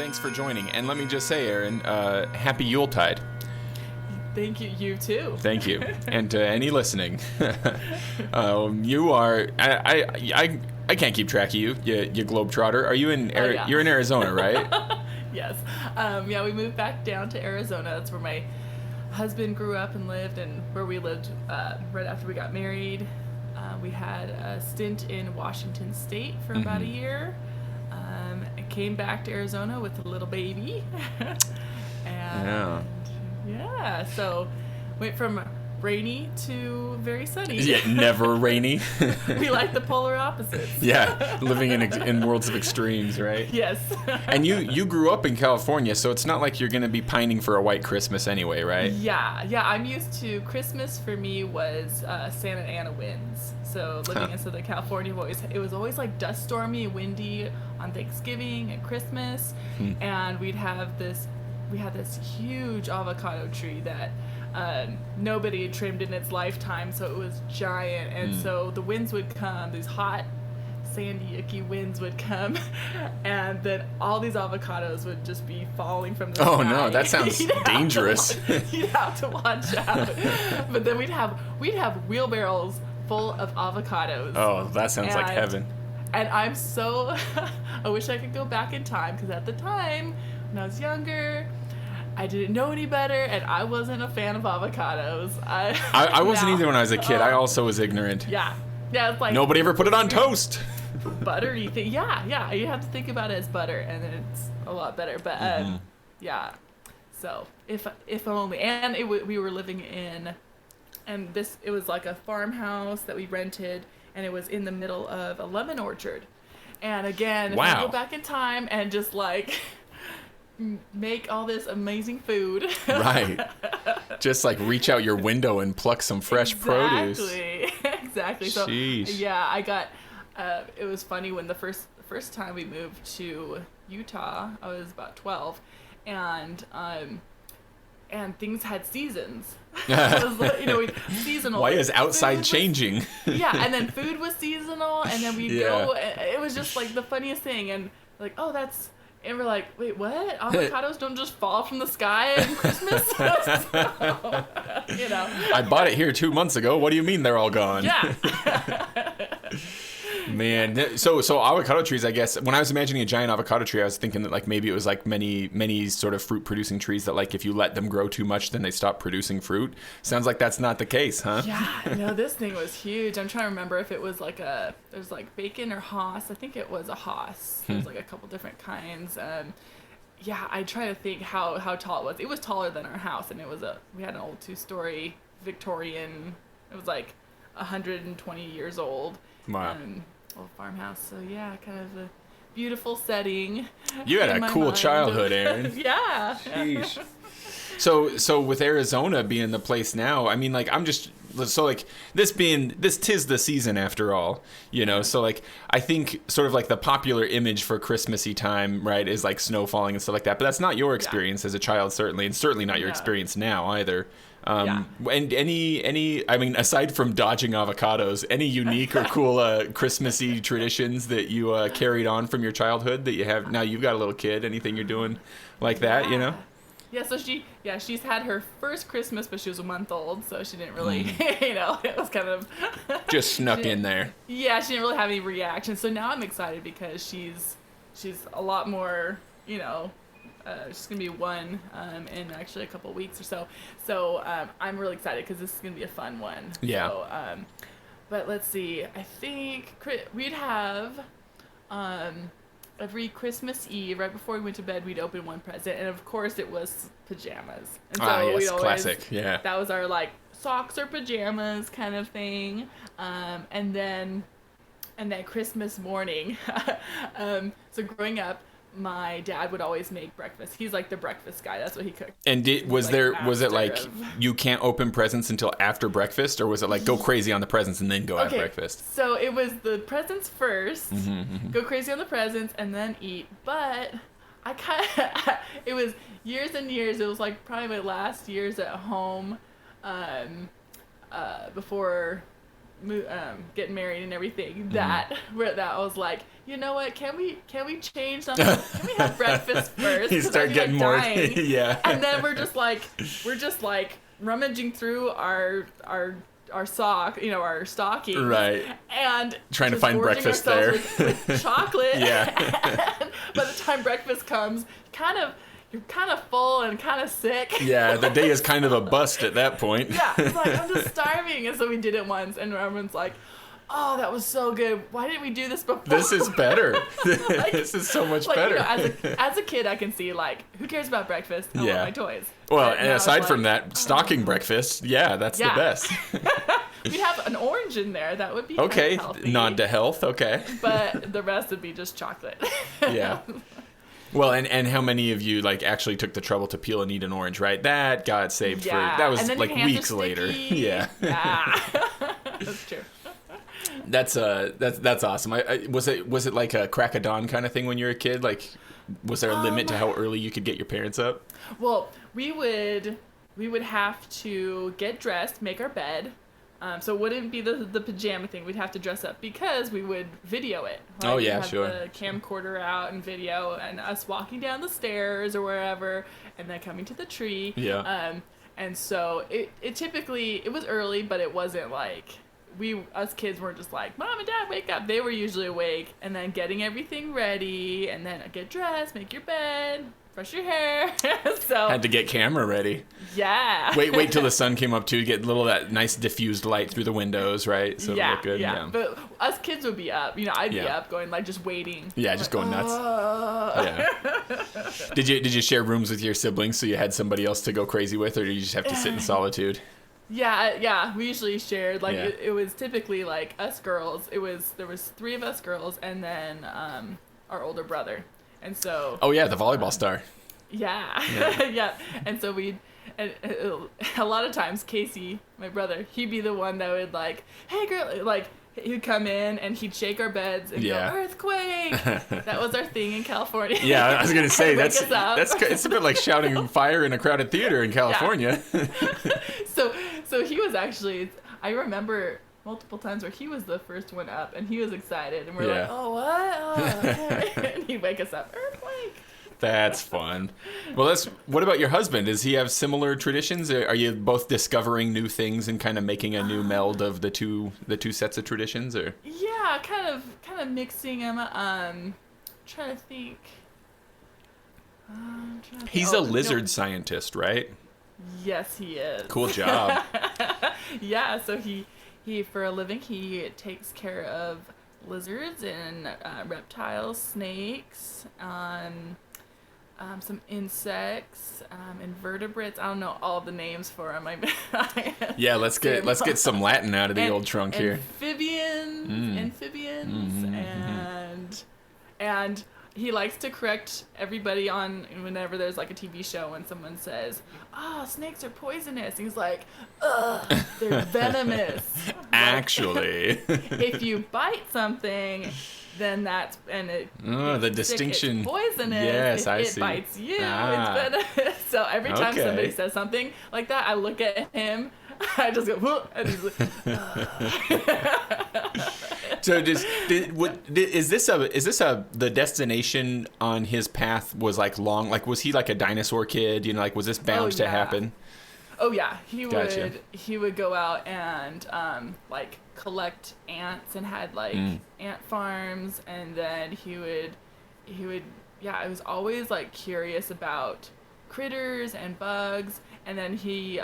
Thanks for joining. And let me just say, Erin, happy Yuletide. Thank you. You too. Thank you. And to any listening, you are. I can't keep track of you globetrotter. Are you in? Yeah. You're in Arizona, right? Yes. Yeah, we moved back down to Arizona. That's where my husband grew up and lived, and where we lived right after we got married. We had a stint in Washington State for about a year. I came back to Arizona with a little baby. And yeah, so went from rainy to very sunny. Yeah, never rainy. We like the polar opposites. Yeah, living in worlds of extremes, right? Yes. And you grew up in California, so it's not like you're going to be pining for a white Christmas anyway, right? Yeah. I'm used to Christmas. For me was Santa Ana winds. So living in Southern California, it was always like dust stormy, windy on Thanksgiving and Christmas, and we had this huge avocado tree that nobody had trimmed in its lifetime, so it was giant, and so the winds would come, these hot, sandy, icky winds would come, and then all these avocados would just be falling from the sky. Oh no, that sounds dangerous. You'd have to watch out. But then we'd have wheelbarrows full of avocados. Oh, that sounds like heaven. And I'm so, I wish I could go back in time, because at the time, when I was younger, I didn't know any better, and I wasn't a fan of avocados. I wasn't either when I was a kid. I also was ignorant. Yeah, it's like... Nobody ever put it on toast. Buttery thing. Yeah, you have to think about it as butter, and then it's a lot better. But, yeah, so, if only. And we were living in, and it was like a farmhouse that we rented, and it was in the middle of a lemon orchard. And again, if I go back in time and just like... make all this amazing food. Right. Just like reach out your window and pluck some fresh produce. Exactly. So sheesh. Yeah, I got it was funny when the first time we moved to Utah, I was about 12, and things had seasons. It was, seasonal. Why is outside changing? Yeah, and then food was seasonal, and then we'd go. It was just like the funniest thing, and like, oh, that's. And we're like, wait, what? Avocados don't just fall from the sky at Christmas? So, I bought it here 2 months ago. What do you mean they're all gone? Yeah. Man, so avocado trees, I guess, when I was imagining a giant avocado tree, I was thinking that like maybe it was like many sort of fruit producing trees that like if you let them grow too much, then they stop producing fruit. Sounds like that's not the case, huh? Yeah, no, this thing was huge. I'm trying to remember if it was like there's like bacon or Haas. I think it was a Haas. There's like a couple different kinds. Yeah, I try to think how tall it was. It was taller than our house, and we had an old 2-story Victorian. It was like 120 years old. Wow. Old farmhouse. So yeah, kind of a beautiful setting. You had a cool childhood, Erin. Yeah. Sheesh. So with Arizona being the place now, I mean, like, this 'tis the season after all, so like, I think sort of like the popular image for Christmassy time, right, is like snow falling and stuff like that, but that's not your experience as a child, certainly, and certainly not your experience now either. And I mean, aside from dodging avocados, any unique or cool Christmassy traditions that you carried on from your childhood that you have now? You've got a little kid. Anything you're doing like that? Yeah. So she's had her first Christmas, but she was a month old, so she didn't really, it was kind of just snuck in there. Yeah, she didn't really have any reaction. So now I'm excited because she's a lot more, she's gonna be one in actually a couple weeks or so. So I'm really excited because this is gonna be a fun one. Yeah. So, but let's see. I think we'd have every Christmas Eve, right before we went to bed, we'd open one present, and of course it was pajamas. And so yes, classic. Yeah. That was our like socks or pajamas kind of thing. And then Christmas morning. So growing up, my dad would always make breakfast. He's like the breakfast guy. That's what he cooked. And was it like you can't open presents until after breakfast, or was it like go crazy on the presents and then go have breakfast? So it was the presents first, go crazy on the presents, and then eat. But I kind of, it was years and years. It was like probably my last years at home, before getting married and everything, that I was like, you know what? Can we change something? Can we have breakfast first? You start getting more, yeah. And then we're just like rummaging through our sock, our stocking, right? And trying to find breakfast there with chocolate. Yeah. And by the time breakfast comes, you're kind of full and kind of sick. Yeah, the day is kind of a bust at that point. Yeah, it's like, I'm just starving. And so we did it once, and everyone's like, oh, that was so good. Why didn't we do this before? This is better. This is so much better. As a kid, I can see, who cares about breakfast? I want my toys. Well, and aside from that, stocking breakfast, that's the best. We'd have an orange in there. That would be okay. Healthy. Nod to health. Okay. But the rest would be just chocolate. Yeah. Well, and how many of you actually took the trouble to peel and eat an orange, right? That got saved for that was weeks later. Yeah. That's true. That's awesome. Was it like a crack of dawn kind of thing when you were a kid? Was there a limit to how early you could get your parents up? Well, we would have to get dressed, make our bed. So it wouldn't be the pajama thing. We'd have to dress up because we would video it. Oh, yeah, we'd have sure. the camcorder out and video, and us walking down the stairs or wherever, and then coming to the tree. Yeah. And so it typically, it was early, but it wasn't us kids weren't just like, Mom and Dad, wake up. They were usually awake, and then getting everything ready, and then get dressed, make your bed, brush your hair. So had to get camera ready. Yeah. Wait till the sun came up too, get that nice diffused light through the windows, right? So yeah, look good. Yeah. But us kids would be up. I'd be up going just waiting. Yeah, just going nuts. Yeah. Did you share rooms with your siblings so you had somebody else to go crazy with, or did you just have to sit in solitude? Yeah, we usually shared. It was typically us girls. There was 3 of us girls, and then our older brother. And so. Oh yeah, the volleyball star. Yeah. Yeah. And so a lot of times Casey, my brother, he'd be the one that would hey girl, he'd come in and he'd shake our beds and go, earthquake. That was our thing in California. Yeah, I was gonna say it's a bit like shouting fire in a crowded theater in California. Yeah. So he was actually, I remember multiple times where he was the first one up and he was excited and we're like, oh what? Oh, okay. And he'd wake us up, earthquake. That's fun. Well, what about your husband? Does he have similar traditions? Are you both discovering new things and kind of making a new meld of the two sets of traditions, or? Yeah, kind of mixing them. Trying to think. He's a lizard scientist, right? Yes, he is. Cool job. Yeah, so he for a living he takes care of lizards and reptiles, snakes, some insects, invertebrates. I don't know all the names for them. Yeah, let's get some Latin out of the old trunk here. Amphibians, and he likes to correct everybody on whenever there's a TV show when someone says, snakes are poisonous. He's like, ugh, they're venomous. Actually. If you bite something, then the distinction. It's poisonous. Yes, I see. It bites you. It's venomous. So every time somebody says something like that, I look at him. I just go, whoop, and he's like, So the destination on his path was long? Was he a dinosaur kid? Was this bound to happen? Oh yeah, he would go out and collect ants and had ant farms, and then he would I was always curious about critters and bugs, and then he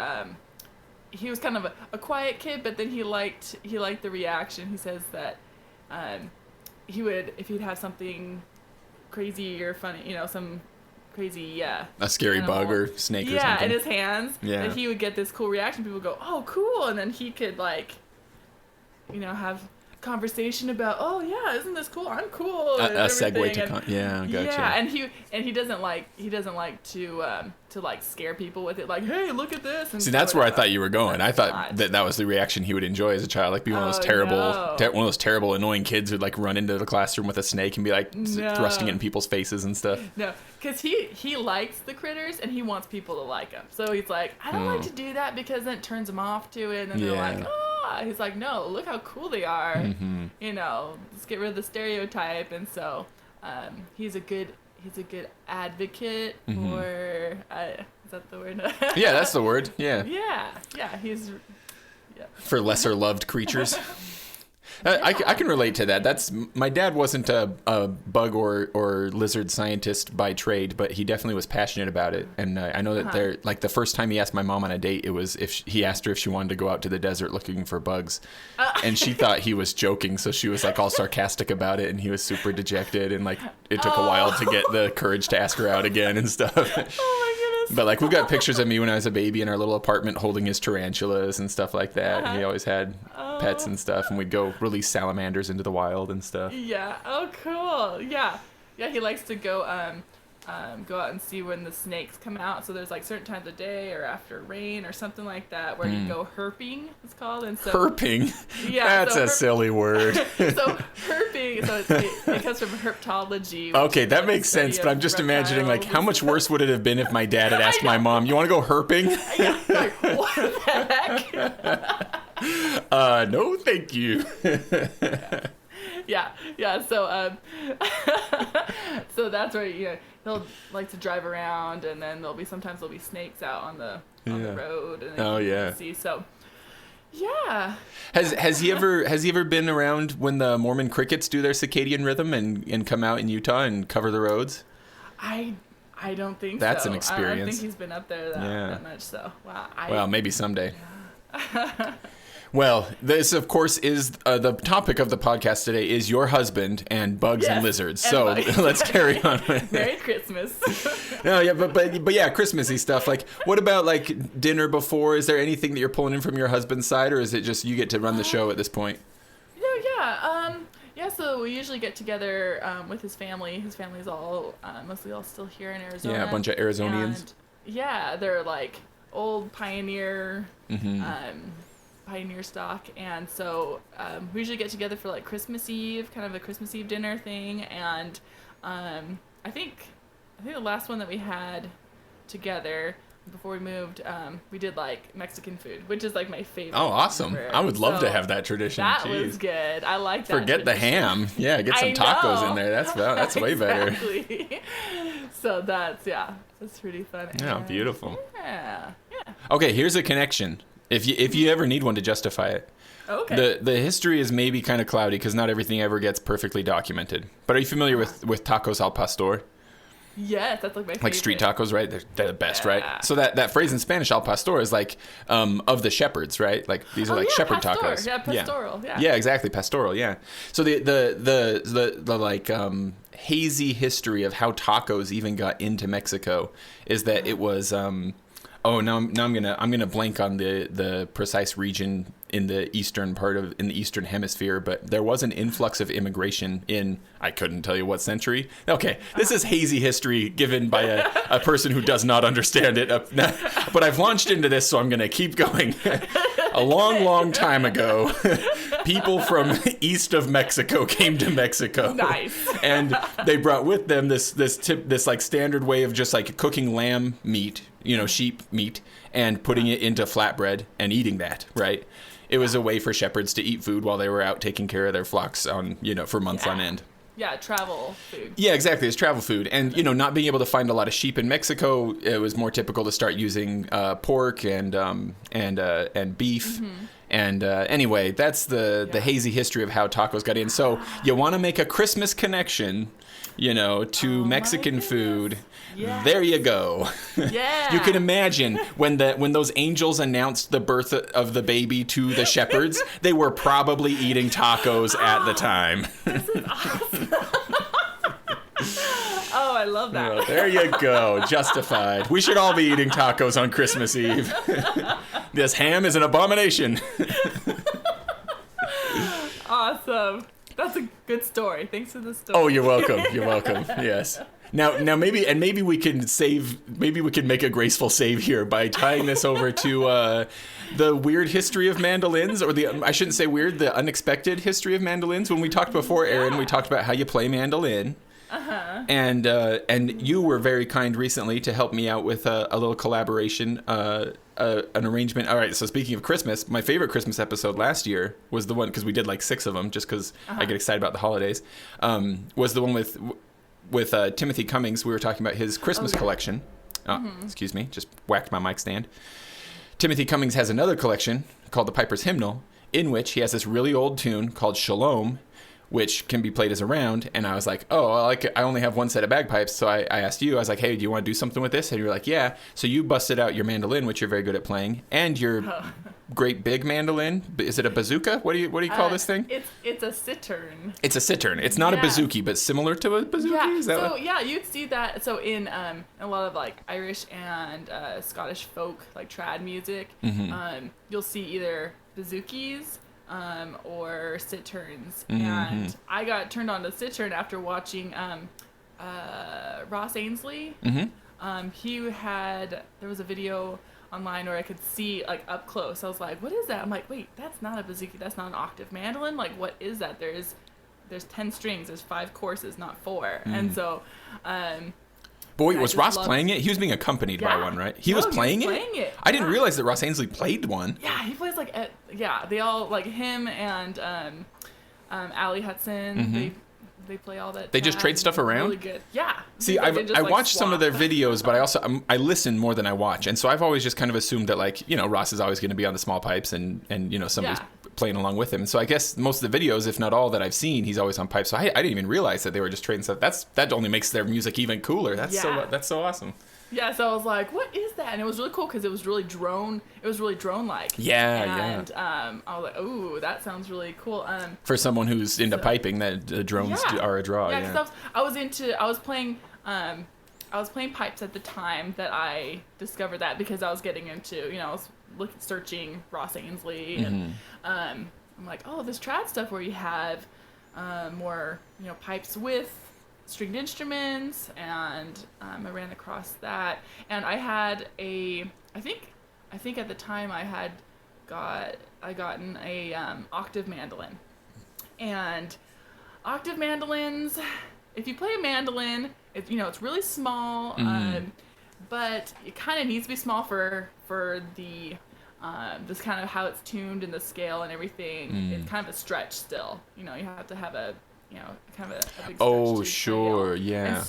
was kind of a quiet kid, but then he liked the reaction. He says that he would, if he'd have something crazy or funny, some crazy a scary animal, bug or snake or something in his hands, and he would get this cool reaction. People would go, oh cool, and then he could have conversation about, oh yeah, isn't this cool? I'm cool. A segue to gotcha. Yeah, and he doesn't like to scare people with it, hey, look at this. And see, that's where I thought you were going. I thought that was the reaction he would enjoy as a child, be one of those terrible, annoying kids who'd run into the classroom with a snake and be thrusting it in people's faces and stuff. No, because he likes the critters and he wants people to like him. So he's like, I don't like to do that because then it turns them off to it, and then they're like, oh, He's like, no, look how cool they are. Mm-hmm. You know, let's get rid of the stereotype. And so he's a good advocate for, is that the word? Yeah, that's the word. Yeah. Yeah, he's... Yeah. For lesser loved creatures. I can relate to that. My dad wasn't a bug or lizard scientist by trade, but he definitely was passionate about it. And I know that like the first time he asked my mom on a date, it was he asked her if she wanted to go out to the desert looking for bugs, and she thought he was joking, so she was like all sarcastic about it, and he was super dejected, and like it took a while to get the courage to ask her out again and stuff. Oh my goodness. But like we've got pictures of me when I was a baby in our little apartment holding his tarantulas and stuff like that. And he always had pets and stuff, and we'd go release salamanders into the wild and stuff. Yeah. Oh, cool. Yeah. Yeah. He likes to go out and see when the snakes come out. So there's like certain times of day or after rain or something like that where you go herping. It's called. And so herping. Yeah. That's a silly word. So herping. So it comes from herpetology. Okay, that makes sense. But I'm just imagining like how much worse would it have been if my dad had asked my mom, "You want to go herping?" Yeah. Like, what the heck? No, thank you. Yeah. So, so that's where he'll like to drive around, and then sometimes there'll be snakes out on the road. And you can see. So, yeah. Has he ever been around when the Mormon crickets do their circadian rhythm and come out in Utah and cover the roads? I don't think that's so. an experience. I don't think he's been up there that much. So wow. Well, maybe someday. Well, this, of course, is the topic of the podcast today is your husband and bugs and lizards. And so bugs. Let's carry on with Merry Christmas. No, yeah, but yeah, Christmassy stuff. Like, what about like dinner before? Is there anything that you're pulling in from your husband's side, or is it just you get to run the show at this point? Yeah, so we usually get together with his family. His family's mostly all still here in Arizona. Yeah, a bunch of Arizonians. And, yeah, they're like old pioneer stock, and so we usually get together for like Christmas Eve, kind of a Christmas Eve dinner thing. And I think the last one that we had together before we moved, we did like Mexican food, which is like my favorite. Oh, awesome! Ever. I would love to have that tradition. That Jeez. Was good. I like that. Forget tradition. the ham. Yeah, get some tacos in there. That's way better. Exactly. So that's pretty fun. Yeah, beautiful. Yeah. Okay, here's a connection. If you ever need one to justify it. Okay. The history is maybe kind of cloudy because not everything ever gets perfectly documented. But are you familiar with tacos al pastor? Yes, that's like my favorite. Like street tacos, right? They're the best, right? So that phrase in Spanish, al pastor, is like of the shepherds, right? Like these are like shepherd tacos. Yeah, pastoral. Yeah. Yeah, exactly, pastoral. Yeah. So the like hazy history of how tacos even got into Mexico is that it was now I'm gonna blank on the precise region in the eastern hemisphere, but there was an influx of immigration in, I couldn't tell you what century. Okay, this is hazy history given by a person who does not understand it. But I've launched into this, so I'm gonna keep going. A long time ago, people from east of Mexico came to Mexico. Nice. And they brought with them this like standard way of just like cooking lamb meat, sheep meat, and putting it into flatbread and eating that, right? It was a way for shepherds to eat food while they were out taking care of their flocks for months on end. Yeah, travel food. Yeah, exactly. It's travel food. And, not being able to find a lot of sheep in Mexico, it was more typical to start using pork and beef. Mm-hmm. And anyway, that's the hazy history of how tacos got in. So you want to make a Christmas connection, to Mexican food. Yes. There you go. Yeah. You can imagine when those angels announced the birth of the baby to the shepherds, they were probably eating tacos at the time. This is awesome. Oh, I love that. Well, there you go. Justified. We should all be eating tacos on Christmas Eve. This ham is an abomination. Awesome. That's a good story. Thanks for the story. Oh, you're welcome. You're welcome. Yes. Now maybe we can make a graceful save here by tying this over to the weird history of mandolins, or I shouldn't say weird, the unexpected history of mandolins. When we talked before, Erin, we talked about how you play mandolin. And you were very kind recently to help me out with a little collaboration, an arrangement. All right, so speaking of Christmas, my favorite Christmas episode last year was the one, because we did like 6 of them just because I get excited about the holidays, was the one with Timothy Cummings. We were talking about his Christmas collection. Excuse me, just whacked my mic stand. Timothy Cummings has another collection called the Piper's Hymnal, in which he has this really old tune called Shalom, which can be played as a round. And I was like, I only have one set of bagpipes. So I asked you, I was like, hey, do you want to do something with this? And you were like, yeah. So you busted out your mandolin, which you're very good at playing, and your great big mandolin. Is it a bazooka? What do you call this thing? It's a cittern. It's a cittern. It's not a bazooki, but similar to a bazooki? Yeah. Is that you'd see that. So in a lot of like Irish and Scottish folk, like trad music, you'll see either bazookies, or citterns, and I got turned on to cittern after watching Ross Ainsley. There was a video online where I could see like up close. I was like, what is that? I'm like, wait, that's not a bazooki, that's not an octave mandolin, like what is that? There's 10 strings, there's 5 courses, not 4. And so Boy, was Ross playing it? He was being accompanied by one, right? He was playing it? I didn't realize that Ross Ainsley played one. Yeah, he plays like, they all, like him and Allie Hudson, they play all that. They just trade stuff around? Really good. Yeah. See, I watched some of their videos, but I also, I listen more than I watch. And so I've always just kind of assumed that, like, Ross is always going to be on the small pipes and somebody's playing along with him. And so I guess most of the videos, if not all that I've seen, he's always on pipes. So I didn't even realize that they were just trading stuff. That only makes their music even cooler. That's so awesome. Yeah, so I was like, what is that? And it was really cool because it was really drone-like. Yeah, and I was like, ooh, that sounds really cool. For someone who's into piping, that drones are a draw. Yeah, because I was playing pipes at the time that I discovered that, because I was getting into, I was searching Ross Ainsley, and I'm like, oh, this trad stuff where you have more, pipes with stringed instruments, and I ran across that, and I had I think at the time I gotten a octave mandolin, and octave mandolins, if you play a mandolin, it's really small, but it kind of needs to be small for the this kind of how it's tuned in the scale and everything. It's kind of a stretch still. You have to have a kind of a big stretch. Oh, sure, yeah.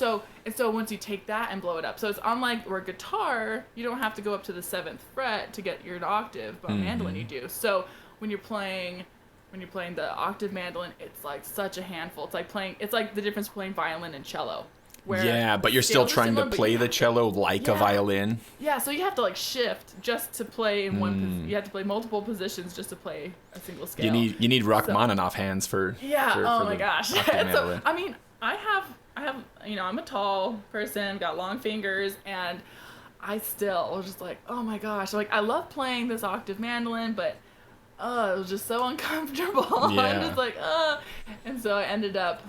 And so once you take that and blow it up, so it's unlike where guitar, you don't have to go up to the 7th fret to get your octave, but mandolin you do. So when you're playing the octave mandolin, it's like such a handful. It's like the difference between violin and cello. But you're still trying to play the cello like a violin. Yeah, so you have to like shift just to play in one. You have to play multiple positions just to play a single scale. You need Rachmaninoff hands for. Yeah. For oh my gosh. So I mean, I have I'm a tall person, got long fingers, and I still was just like, oh my gosh, like I love playing this octave mandolin, but it was just so uncomfortable. Yeah. I'm just like, and so I ended up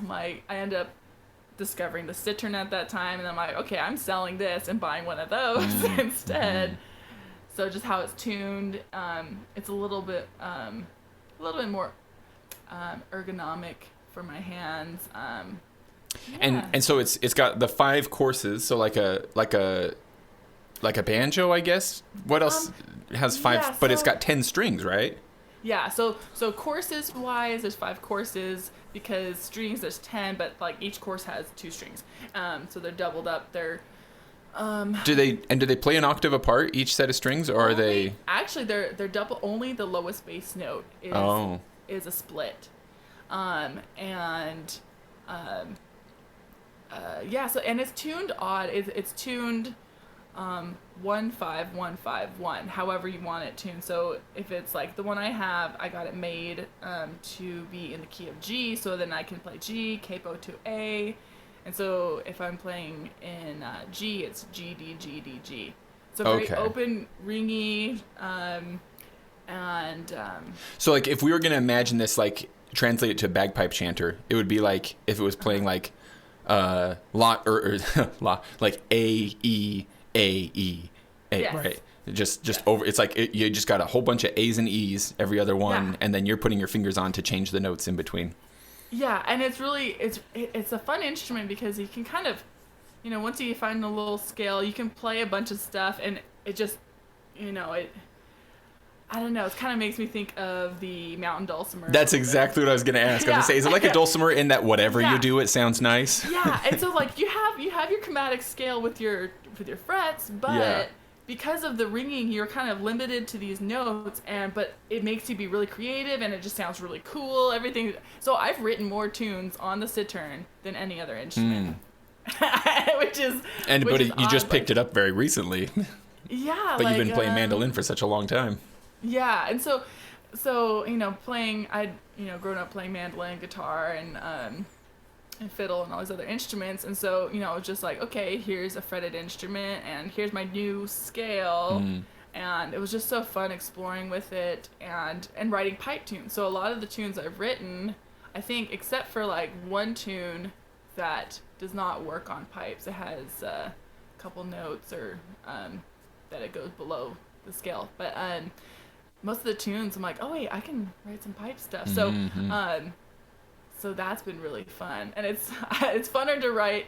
discovering the cittern at that time, and I'm like, okay, I'm selling this and buying one of those instead. So just how it's tuned, it's a little bit more ergonomic for my hands. And so it's got the 5 courses, so like a banjo, I guess. What else has 5? But it's got 10 strings, right? Yeah, so courses wise, there's 5 courses, because strings there's 10, but like each course has 2 strings. So they're doubled up. They're do they play an octave apart, each set of strings, or are they? Actually, they're double. Only the lowest bass note is a split. So and it's tuned odd. It's tuned 1 5 1 5 1, however you want it tuned. So if it's like the one I have, I got it made to be in the key of G, so then I can play G, capo to A, and so if I'm playing in G, it's G D G D G. So very open, ringy, So like if we were gonna imagine this, like translate it to a bagpipe chanter, it would be like if it was playing like like A E A E A, yes. Right? Just over. It's like you just got a whole bunch of A's and E's every other one, and then you're putting your fingers on to change the notes in between. Yeah, and it's really it's a fun instrument because you can kind of, once you find a little scale, you can play a bunch of stuff, and it just, it. I don't know. It kind of makes me think of the mountain dulcimer. That's exactly what I was going to ask. I was going to say, is it like a dulcimer in that whatever you do, it sounds nice? Yeah, and so like you have your chromatic scale with your frets, but because of the ringing, you're kind of limited to these notes, but it makes you be really creative, and it just sounds really cool. Everything. So I've written more tunes on the cittern than any other instrument, which is. But you odd, just picked it up very recently. Yeah, but you've been playing mandolin for such a long time. Yeah, and so playing, I'd grown up playing mandolin, guitar, and fiddle and all these other instruments, and so it was just like, okay, here's a fretted instrument, and here's my new scale, and it was just so fun exploring with it and writing pipe tunes. So a lot of the tunes I've written, I think, except for like one tune that does not work on pipes, it has a couple notes or that it goes below the scale, but most of the tunes I'm like, oh wait, I can write some pipe stuff. So so that's been really fun, and it's funner to write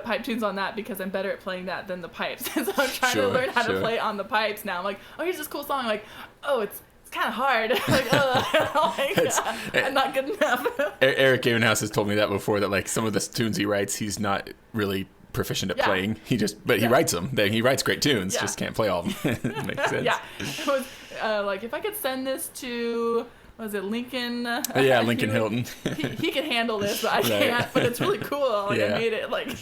pipe tunes on that because I'm better at playing that than the pipes. So I'm trying to learn how to play on the pipes now. I'm like, oh, here's this cool song. I'm like, oh, it's kind of hard. I'm not good enough. Eric Gavenhouse has told me that before, that like some of the tunes he writes, he's not really proficient at playing. He writes them. He writes great tunes, just can't play all of them. That makes sense. Yeah. It was, like if I could send this to, was it Lincoln? Lincoln Hilton. He could handle this, but I can't. But it's really cool. Like I made it like.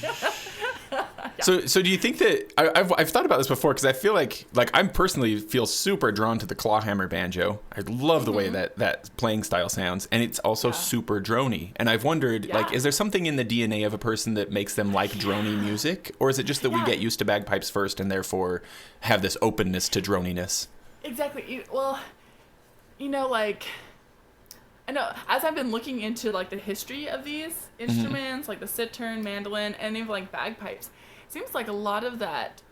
So do you think that I've thought about this before, because I feel like I personally feel super drawn to the clawhammer banjo. I love the way that playing style sounds, and it's also super drony. And I've wondered, like, is there something in the DNA of a person that makes them like drony music, or is it just that we get used to bagpipes first and therefore have this openness to droniness? Exactly. Well, like, I know as I've been looking into like the history of these instruments, like the cittern, mandolin, and even like bagpipes, it seems like a lot of that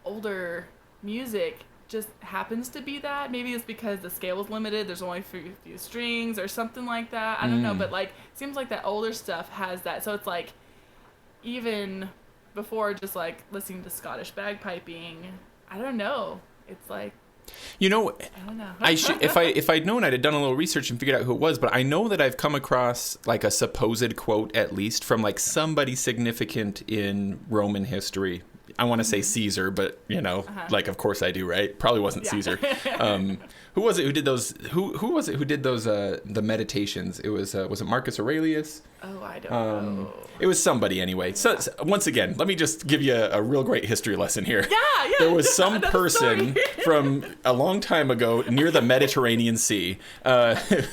older music just happens to be that. Maybe it's because the scale was limited. There's only a few strings or something like that. I don't know, but like it seems like that older stuff has that. So it's like even before just like listening to Scottish bagpiping, I don't know. It's like. I don't know. If I'd known, I'd have done a little research and figured out who it was, but I know that I've come across like a supposed quote, at least from like somebody significant in Roman history. I want to say Caesar, but like of course I do, right? Probably wasn't Caesar. Who was it who did those? Who was it who did those? The meditations. It was it Marcus Aurelius? Oh, I don't know. It was somebody anyway. So once again, let me just give you a real great history lesson here. Yeah. There was some person from a long time ago near the Mediterranean Sea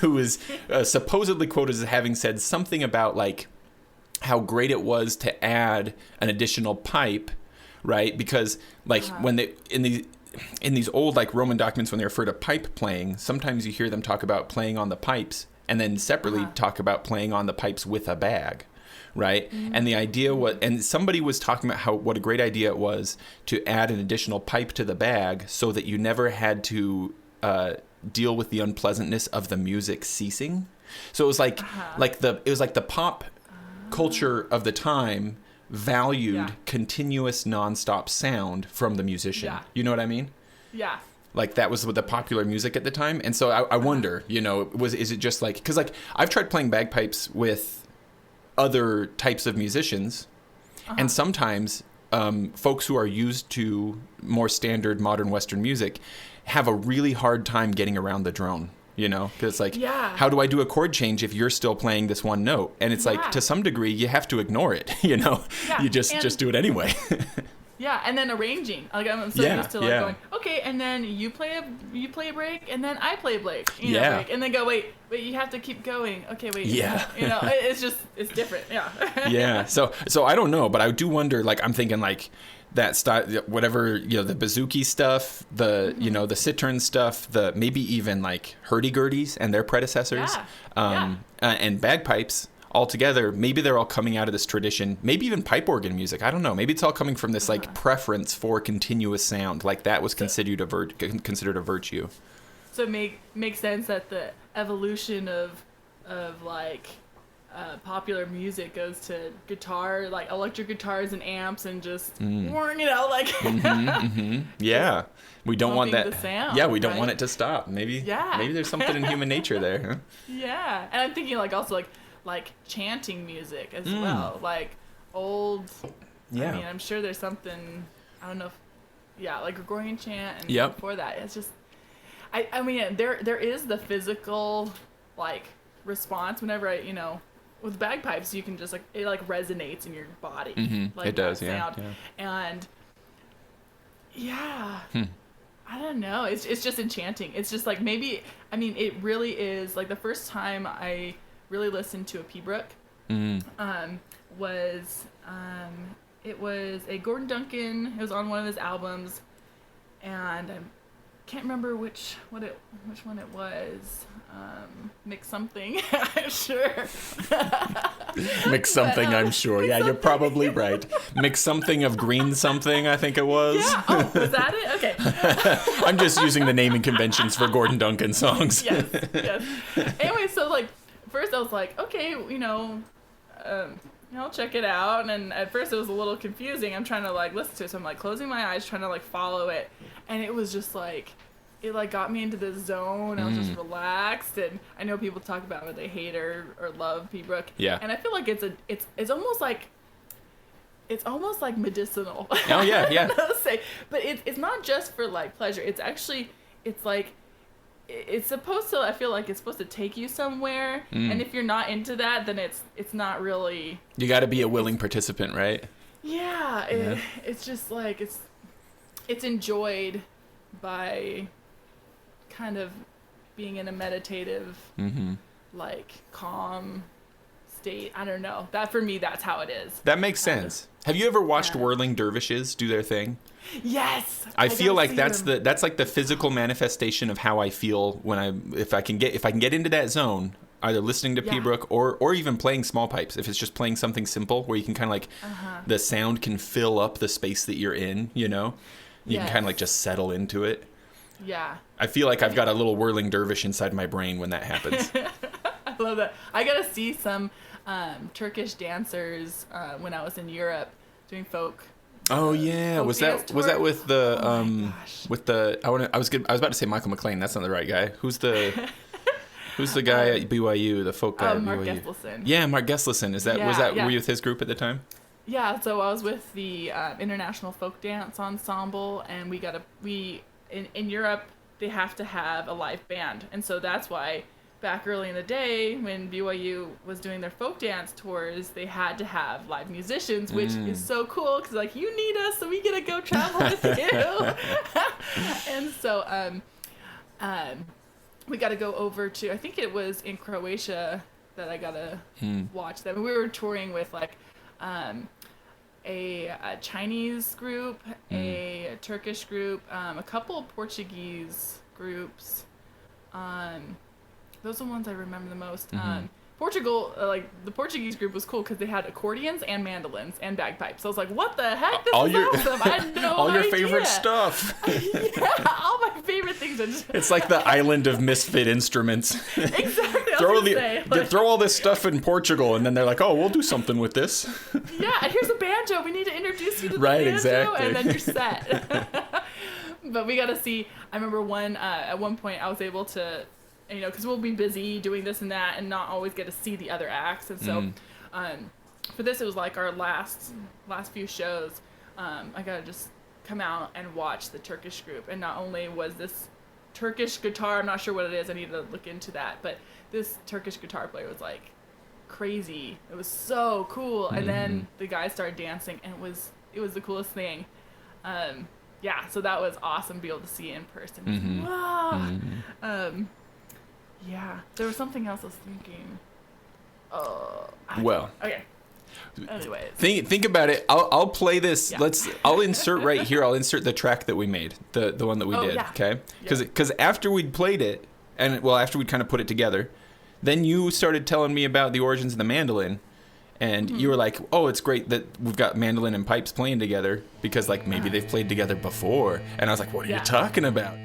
who was supposedly quoted as having said something about like how great it was to add an additional pipe, right? Because like when they in these old like Roman documents, when they refer to pipe playing, sometimes you hear them talk about playing on the pipes and then separately talk about playing on the pipes with a bag, right? And the idea was, and somebody was talking about what a great idea it was to add an additional pipe to the bag so that you never had to deal with the unpleasantness of the music ceasing. So it was like the pop culture of the time valued continuous nonstop sound from the musician. You know what I mean? Yeah. Like that was the popular music at the time. And so I wonder, is it just like, because like I've tried playing bagpipes with other types of musicians, and sometimes folks who are used to more standard modern Western music have a really hard time getting around the drone. Because it's like, how do I do a chord change if you're still playing this one note? And it's like, to some degree, you have to ignore it, You just do it anyway. Yeah, and then arranging. Like I'm so used to like going, okay, and then you play a break, and then I play a break, break, and then go, wait, you have to keep going. Okay, wait. It's different. Yeah. Yeah. So I don't know, but I do wonder. Like I'm thinking like that style, whatever the bouzouki stuff, the the cittern stuff, the maybe even like hurdy-gurdies and their predecessors, and bagpipes. Altogether, maybe they're all coming out of this tradition, maybe even pipe organ music. I don't know. Maybe it's all coming from this like preference for continuous sound, like that was considered a virtue. So it makes sense that the evolution of like popular music goes to guitar, like electric guitars and amps, and just like Yeah, we don't want that. The sound, yeah, we don't right? want it to stop. Maybe there's something in human nature there. Huh? Yeah, and I'm thinking like also like chanting music as well, like old. Yeah, I mean, I'm sure there's something. I don't know if like Gregorian chant and before that. It's just, I mean, there is the physical like response whenever with bagpipes you can just like it like resonates in your body. Like it does, sound. yeah. And I don't know, it's just enchanting. It's just like maybe, I mean, it really is like the first time I really listened to a Pibrook was it was a Gordon Duncan. It was on one of his albums, and I can't remember which one it was. Mix something, I'm sure. Mix something, I'm sure. Yeah, you're probably right. Mix something of green something, I think it was. Yeah. Oh, was that it? Okay. I'm just using the naming conventions for Gordon Duncan songs. Yes. Anyway, so like first I was like, okay, I'll check it out. And at first it was a little confusing. I'm trying to like listen to it, so I'm like closing my eyes, trying to like follow it, and it was just like. It like got me into this zone. I was just relaxed, and I know people talk about whether they hate or love Pibrook. Yeah. And I feel like it's almost like medicinal. Oh yeah. But it's not just for like pleasure. It's actually it's supposed to. I feel like it's supposed to take you somewhere. And if you're not into that, then it's not really. You got to be a willing participant, right? Yeah. It's just like it's enjoyed by. Kind of being in a meditative, like calm state. I don't know. That for me, that's how it is. That makes sense. Have you ever watched whirling dervishes do their thing? Yes. I feel like that's like the physical manifestation of how I feel if I can get into that zone, either listening to Pibrook or even playing small pipes. If it's just playing something simple where you can kind of like the sound can fill up the space that you're in, you can kind of like just settle into it. Yeah. I feel like I've got a little whirling dervish inside my brain when that happens. I love that. I got to see some Turkish dancers when I was in Europe doing folk. Oh yeah, was that with the I was about to say Michael McLean. That's not the right guy. Who's the guy at BYU, the folk guy at Mark BYU? Gesselson. Yeah, Mark Gesselson. Were you with his group at the time? Yeah, so I was with the International Folk Dance Ensemble, and in Europe, they have to have a live band. And so that's why back early in the day when BYU was doing their folk dance tours, they had to have live musicians, which is so cool because like, you need us, so we get to go travel with you. And so we got to go over to, I think it was in Croatia that I got to watch them. We were touring with like a Chinese group, a Turkish group, a couple of Portuguese groups. Those are the ones I remember the most. Portugal, like the Portuguese group was cool because they had accordions and mandolins and bagpipes. So I was like, what the heck? This is awesome. I had no all your idea. favorite stuff. Yeah, all my favorite things. It's like the island of misfit instruments. Exactly. Throw all this stuff in Portugal, and then they're like, oh, we'll do something with this. Yeah, here's a banjo. We need to introduce you to the right, banjo, exactly. And then you're set. But we got to see. I remember at one point I was able to. Because we'll be busy doing this and that and not always get to see the other acts. And so for this, it was like our last few shows. I got to just come out and watch the Turkish group. And not only was this Turkish guitar, I'm not sure what it is, I need to look into that. But this Turkish guitar player was like crazy. It was so cool. And then the guys started dancing and it was the coolest thing. So that was awesome to be able to see in person. Wow. Yeah, there was something else I was thinking. Okay. Anyways, think about it. I'll play this. Yeah. I'll insert right here. I'll insert the track that we made, the one that we did. Yeah. Okay, because after we'd played it, after we'd kind of put it together, then you started telling me about the origins of the mandolin, and you were like, "Oh, it's great that we've got mandolin and pipes playing together because like maybe they've played together before." And I was like, "What are you talking about?"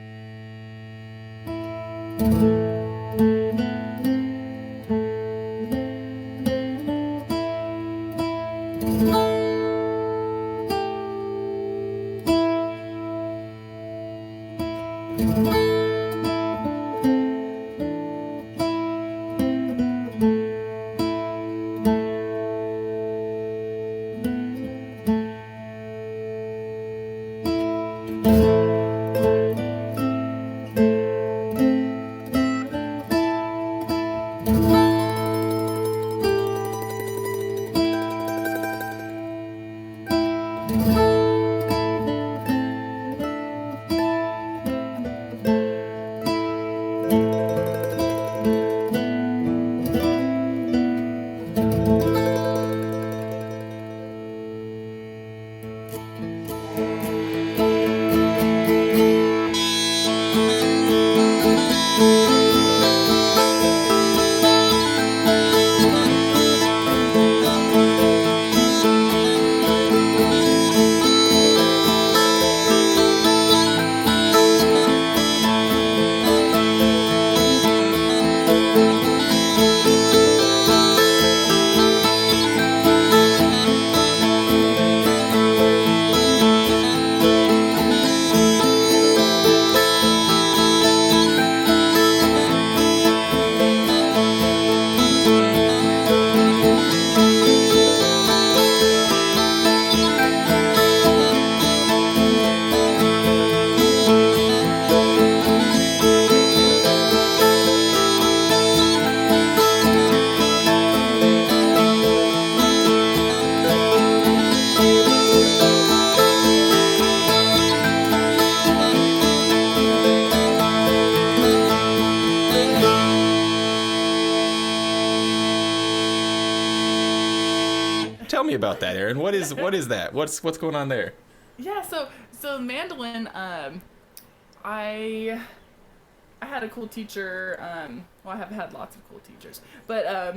Tell me about that, Erin. What is that? What's going on there? Yeah, so mandolin, I had a cool teacher. Well, I have had lots of cool teachers, but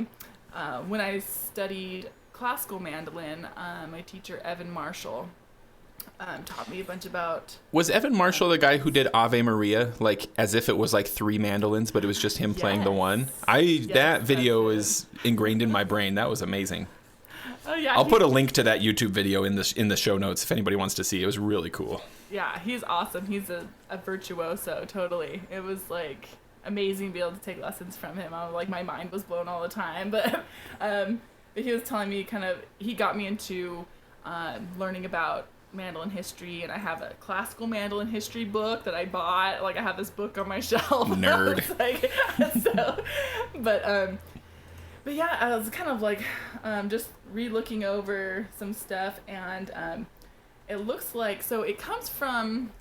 when I studied classical mandolin, my teacher Evan Marshall taught me a bunch about. Was Evan Marshall the guy who did Ave Maria, like as if it was like 3 mandolins, but it was just him playing the one? That video is ingrained in my brain. That was amazing. Oh yeah, I'll put a link to that YouTube video in the show notes if anybody wants to see. It was really cool. Yeah, he's awesome. He's a virtuoso, totally. It was like amazing to be able to take lessons from him. I was like, my mind was blown all the time. But he was telling me he got me into learning about mandolin history, and I have a classical mandolin history book that I bought. Like I have this book on my shelf. Nerd. But yeah, I was kind of like just re-looking over some stuff, and it looks like, so it comes from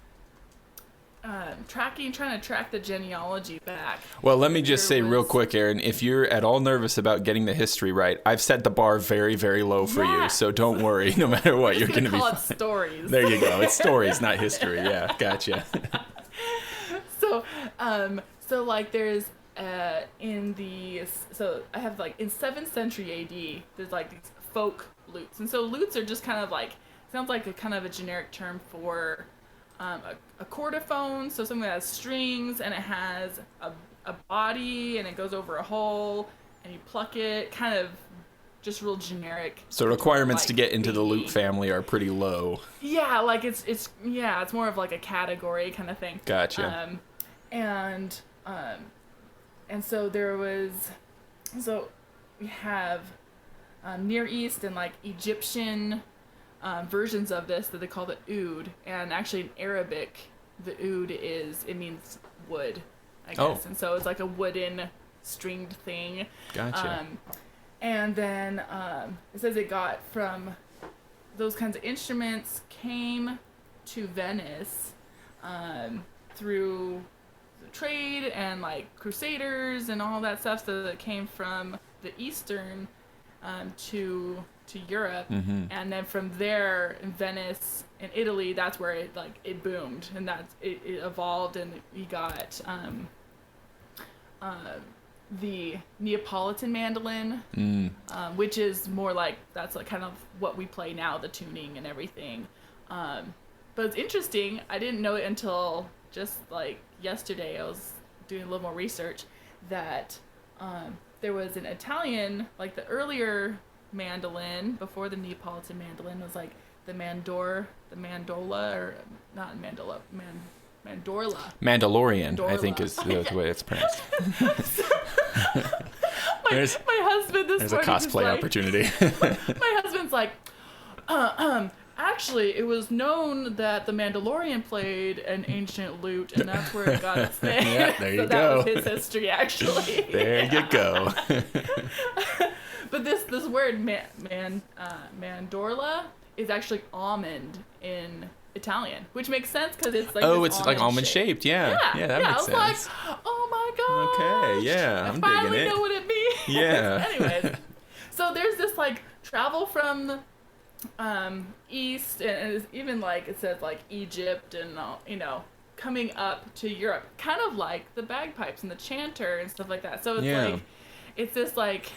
trying to track the genealogy back. Well, let me just say real quick, Erin, if you're at all nervous about getting the history right, I've set the bar very, very low for you, so don't worry. No matter what, you're going to be call it stories. There you go. It's stories, not history. Yeah, gotcha. So like there's so I have like in 7th century AD, there's like these folk lutes, and so lutes are just kind of like, sounds like a kind of a generic term for a chordophone, so something that has strings and it has a body and it goes over a hole and you pluck it, kind of just real generic. So requirements like to get into the lute family are pretty low. Yeah, like it's more of like a category kind of thing. Gotcha. And so we have Near East and like Egyptian versions of this that they call the oud, and actually in Arabic, the oud means wood, I guess. Oh. And so it's like a wooden stringed thing. Gotcha. And then it says it got from those kinds of instruments came to Venice through trade and like crusaders and all that stuff, so that came from the eastern to Europe, and then from there in Venice in Italy, that's where it boomed, and it evolved, and you got the Neapolitan mandolin, which is more like, that's like kind of what we play now, the tuning and everything. But it's interesting, I didn't know it until just like yesterday. I was doing a little more research that there was an Italian, like the earlier mandolin before the Neapolitan mandolin was like the mandorla, or not mandola, mandorla. Mandalorian, I think is the way it's pronounced. my husband this there's a cosplay opportunity. My husband's like, Actually, it was known that the Mandalorian played an ancient lute, and that's where it got its name. Yeah, there you so go. That was his history, actually. There you go. But this word mandorla is actually almond in Italian, which makes sense because it's like it's like almond shaped. Yeah, that makes sense. I was like, oh my gosh. Okay, yeah, I'm digging it. I finally know what it means. Yeah. Anyways, so there's this like travel from the east, and it's even like it says like Egypt and coming up to Europe, kind of like the bagpipes and the chanter and stuff like that. So it's like it's this like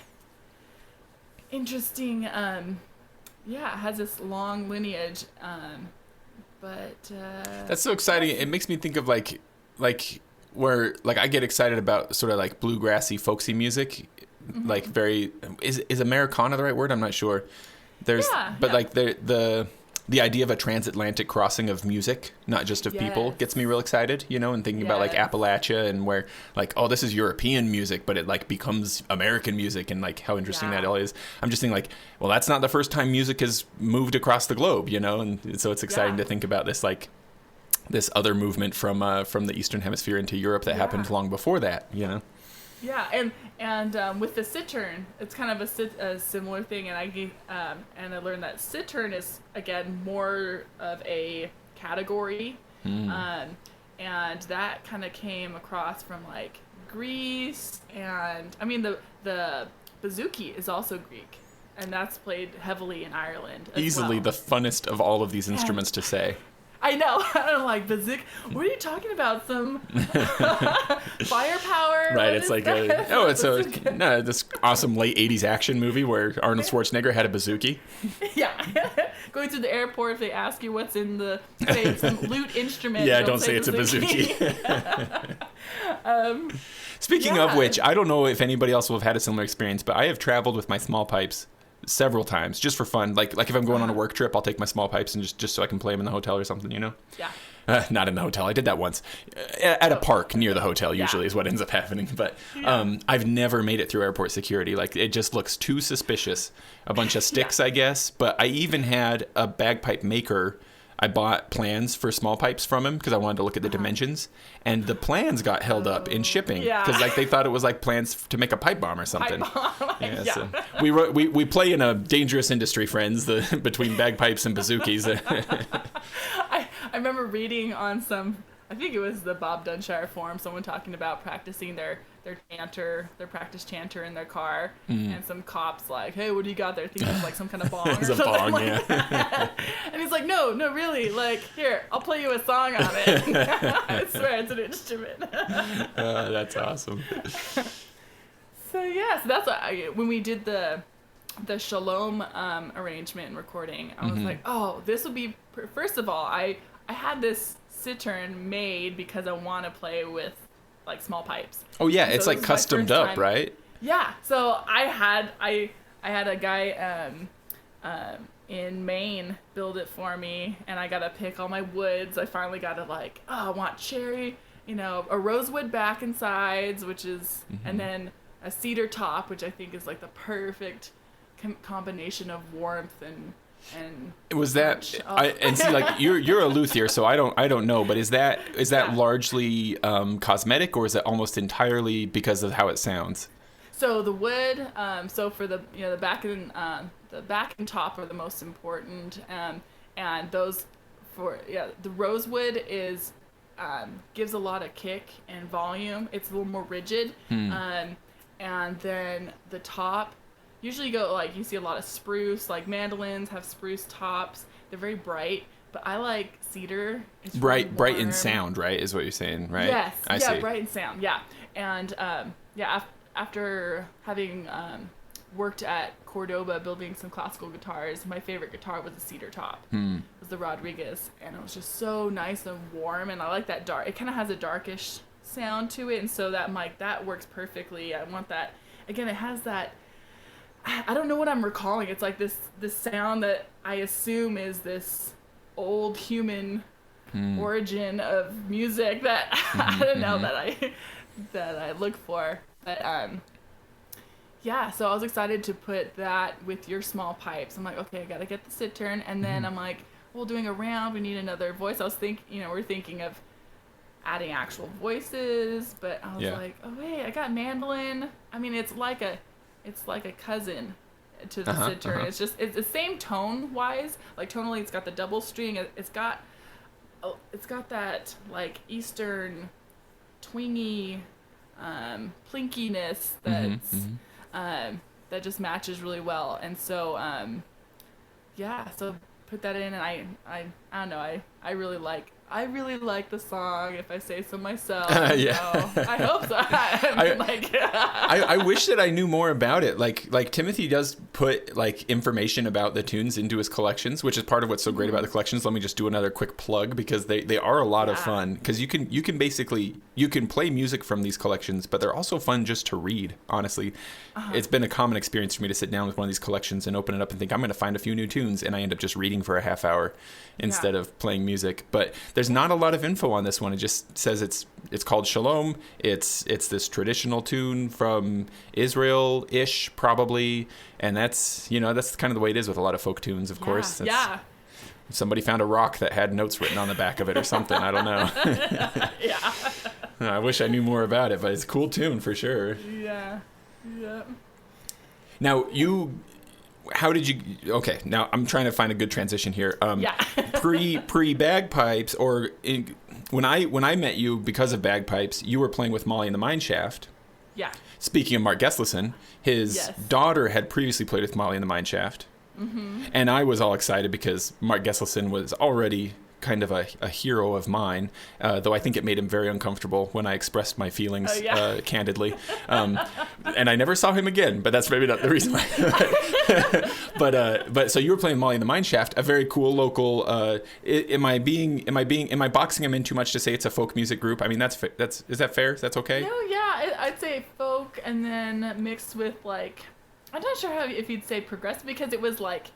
interesting it has this long lineage, but that's so exciting. It makes me think of like where like I get excited about sort of like bluegrassy folksy music. Like very is Americana the right word? I'm not sure. Like the idea of a transatlantic crossing of music, not just of people, gets me real excited, and thinking about like Appalachia and where like, oh, this is European music, but it like becomes American music, and like how interesting that all is. I'm just thinking like, well, that's not the first time music has moved across the globe, and so it's exciting to think about this like this other movement from the Eastern Hemisphere into Europe that happened long before that, Yeah, and with the cittern, it's kind of a similar thing, and I learned that cittern is again more of a category, and that kind of came across from like Greece, and I mean the bouzouki is also Greek, and that's played heavily in Ireland. Easily the funnest of all of these instruments to say. I know. I'm like, bazook. What are you talking about? Some firepower? Right. It's like this awesome late '80s action movie where Arnold Schwarzenegger had a bouzouki. Yeah. Going through the airport, if they ask you what's in the some lute instrument. Yeah, don't say it's a bouzouki. Speaking of which, I don't know if anybody else will have had a similar experience, but I have traveled with my small pipes several times just for fun. Like if I'm going on a work trip, I'll take my small pipes and just so I can play them in the hotel or something, Yeah. Not in the hotel. I did that once at a park near the hotel. Usually is what ends up happening. But I've never made it through airport security. Like it just looks too suspicious. A bunch of sticks, I guess. But I even had a bagpipe maker. I bought plans for small pipes from him because I wanted to look at the dimensions, and the plans got held up in shipping because like they thought it was like plans to make a pipe bomb or something. So we play in a dangerous industry, friends, between bagpipes and bazookies. I remember reading on I think it was the Bob Dunshire forum, someone talking about practicing their practice chanter in their car, and some cops like, hey, what do you got there? Thinking it's like some kind of bong or something like that. And he's like, no, really, like, here, I'll play you a song on it. I swear it's an instrument. That's awesome. So that's when we did the Shalom arrangement and recording, I was like, oh, this would be, first of all, I had this cittern made because I want to play with like small pipes. Oh yeah, it's like customed up, right? Yeah. So I had a guy in Maine build it for me, and I got to pick all my woods. I finally got to I want cherry, a rosewood back and sides, which is, and then a cedar top, which I think is like the perfect combination of warmth and was that and see, like you're a luthier, so I don't know, but is that largely cosmetic, or is it almost entirely because of how it sounds? So the wood, so for the the back and top are the most important, and those the rosewood is gives a lot of kick and volume. It's a little more rigid, and then the top. Usually you see a lot of spruce, like mandolins have spruce tops. They're very bright, but I like cedar. It's bright in sound, right? Is what you're saying, right? Yes. I see. Bright in sound. Yeah. And after having worked at Cordoba building some classical guitars, my favorite guitar was a cedar top. It was the Rodriguez, and it was just so nice and warm, and I like that dark. It kind of has a darkish sound to it, and so that works perfectly. I want that. Again, it has that. I don't know what I'm recalling. It's like this sound that I assume is this old human origin of music that I don't know that I look for. But yeah, so I was excited to put that with your small pipes. I'm like, okay, I gotta get the cittern, and then I'm like, well, doing a round, we need another voice. I was we're thinking of adding actual voices, but I was like, oh wait, I got mandolin. I mean, it's like a cousin to the cittern. It's the same tone wise. Like tonally, it's got the double string. It's got that like Eastern twingy plinkiness that's that just matches really well. And so so put that in, and I don't know, I really like the song, if I say so myself. Yeah. So I hope so. I wish that I knew more about it. Like Timothy does put like information about the tunes into his collections, which is part of what's so great about the collections. Let me just do another quick plug, because they are a lot of fun, because you can play music from these collections, but they're also fun just to read. Honestly, it's been a common experience for me to sit down with one of these collections and open it up and think I'm going to find a few new tunes, and I end up just reading for a half hour instead of playing music. But there's not a lot of info on this one. It just says it's called Shalom. It's this traditional tune from Israel-ish, probably, and that's kind of the way it is with a lot of folk tunes, of course. Somebody found a rock that had notes written on the back of it or something. I don't know. Yeah. I wish I knew more about it, but it's a cool tune for sure. Yeah. Yeah. Now how did you? Okay, now I'm trying to find a good transition here. pre bagpipes, or when I met you because of bagpipes, you were playing with Molly and the Mineshaft. Yeah. Speaking of Mark Gesslison, his daughter had previously played with Molly and the Mineshaft, and I was all excited because Mark Gesslison was already kind of a hero of mine, though I think it made him very uncomfortable when I expressed my feelings candidly. And I never saw him again, but that's maybe not the reason why. But so you were playing Molly and the Mineshaft, a very cool local. Am I boxing him in too much to say it's a folk music group? I mean, is that fair? That's okay? No, yeah, I'd say folk, and then mixed with like, I'm not sure if you'd say progressive, because it was like,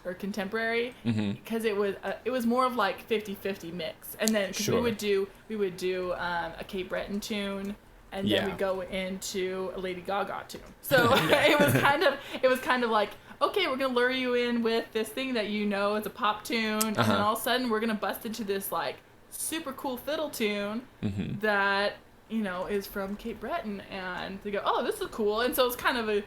or contemporary, because it was more of like 50-50 mix, and then cause we would do a Cape Breton tune, and then we'd go into a Lady Gaga tune. So it was kind of like, okay, we're gonna lure you in with this thing that it's a pop tune, and then all of a sudden we're gonna bust into this like super cool fiddle tune that is from Cape Breton, and they go, oh, this is cool. And so it's kind of a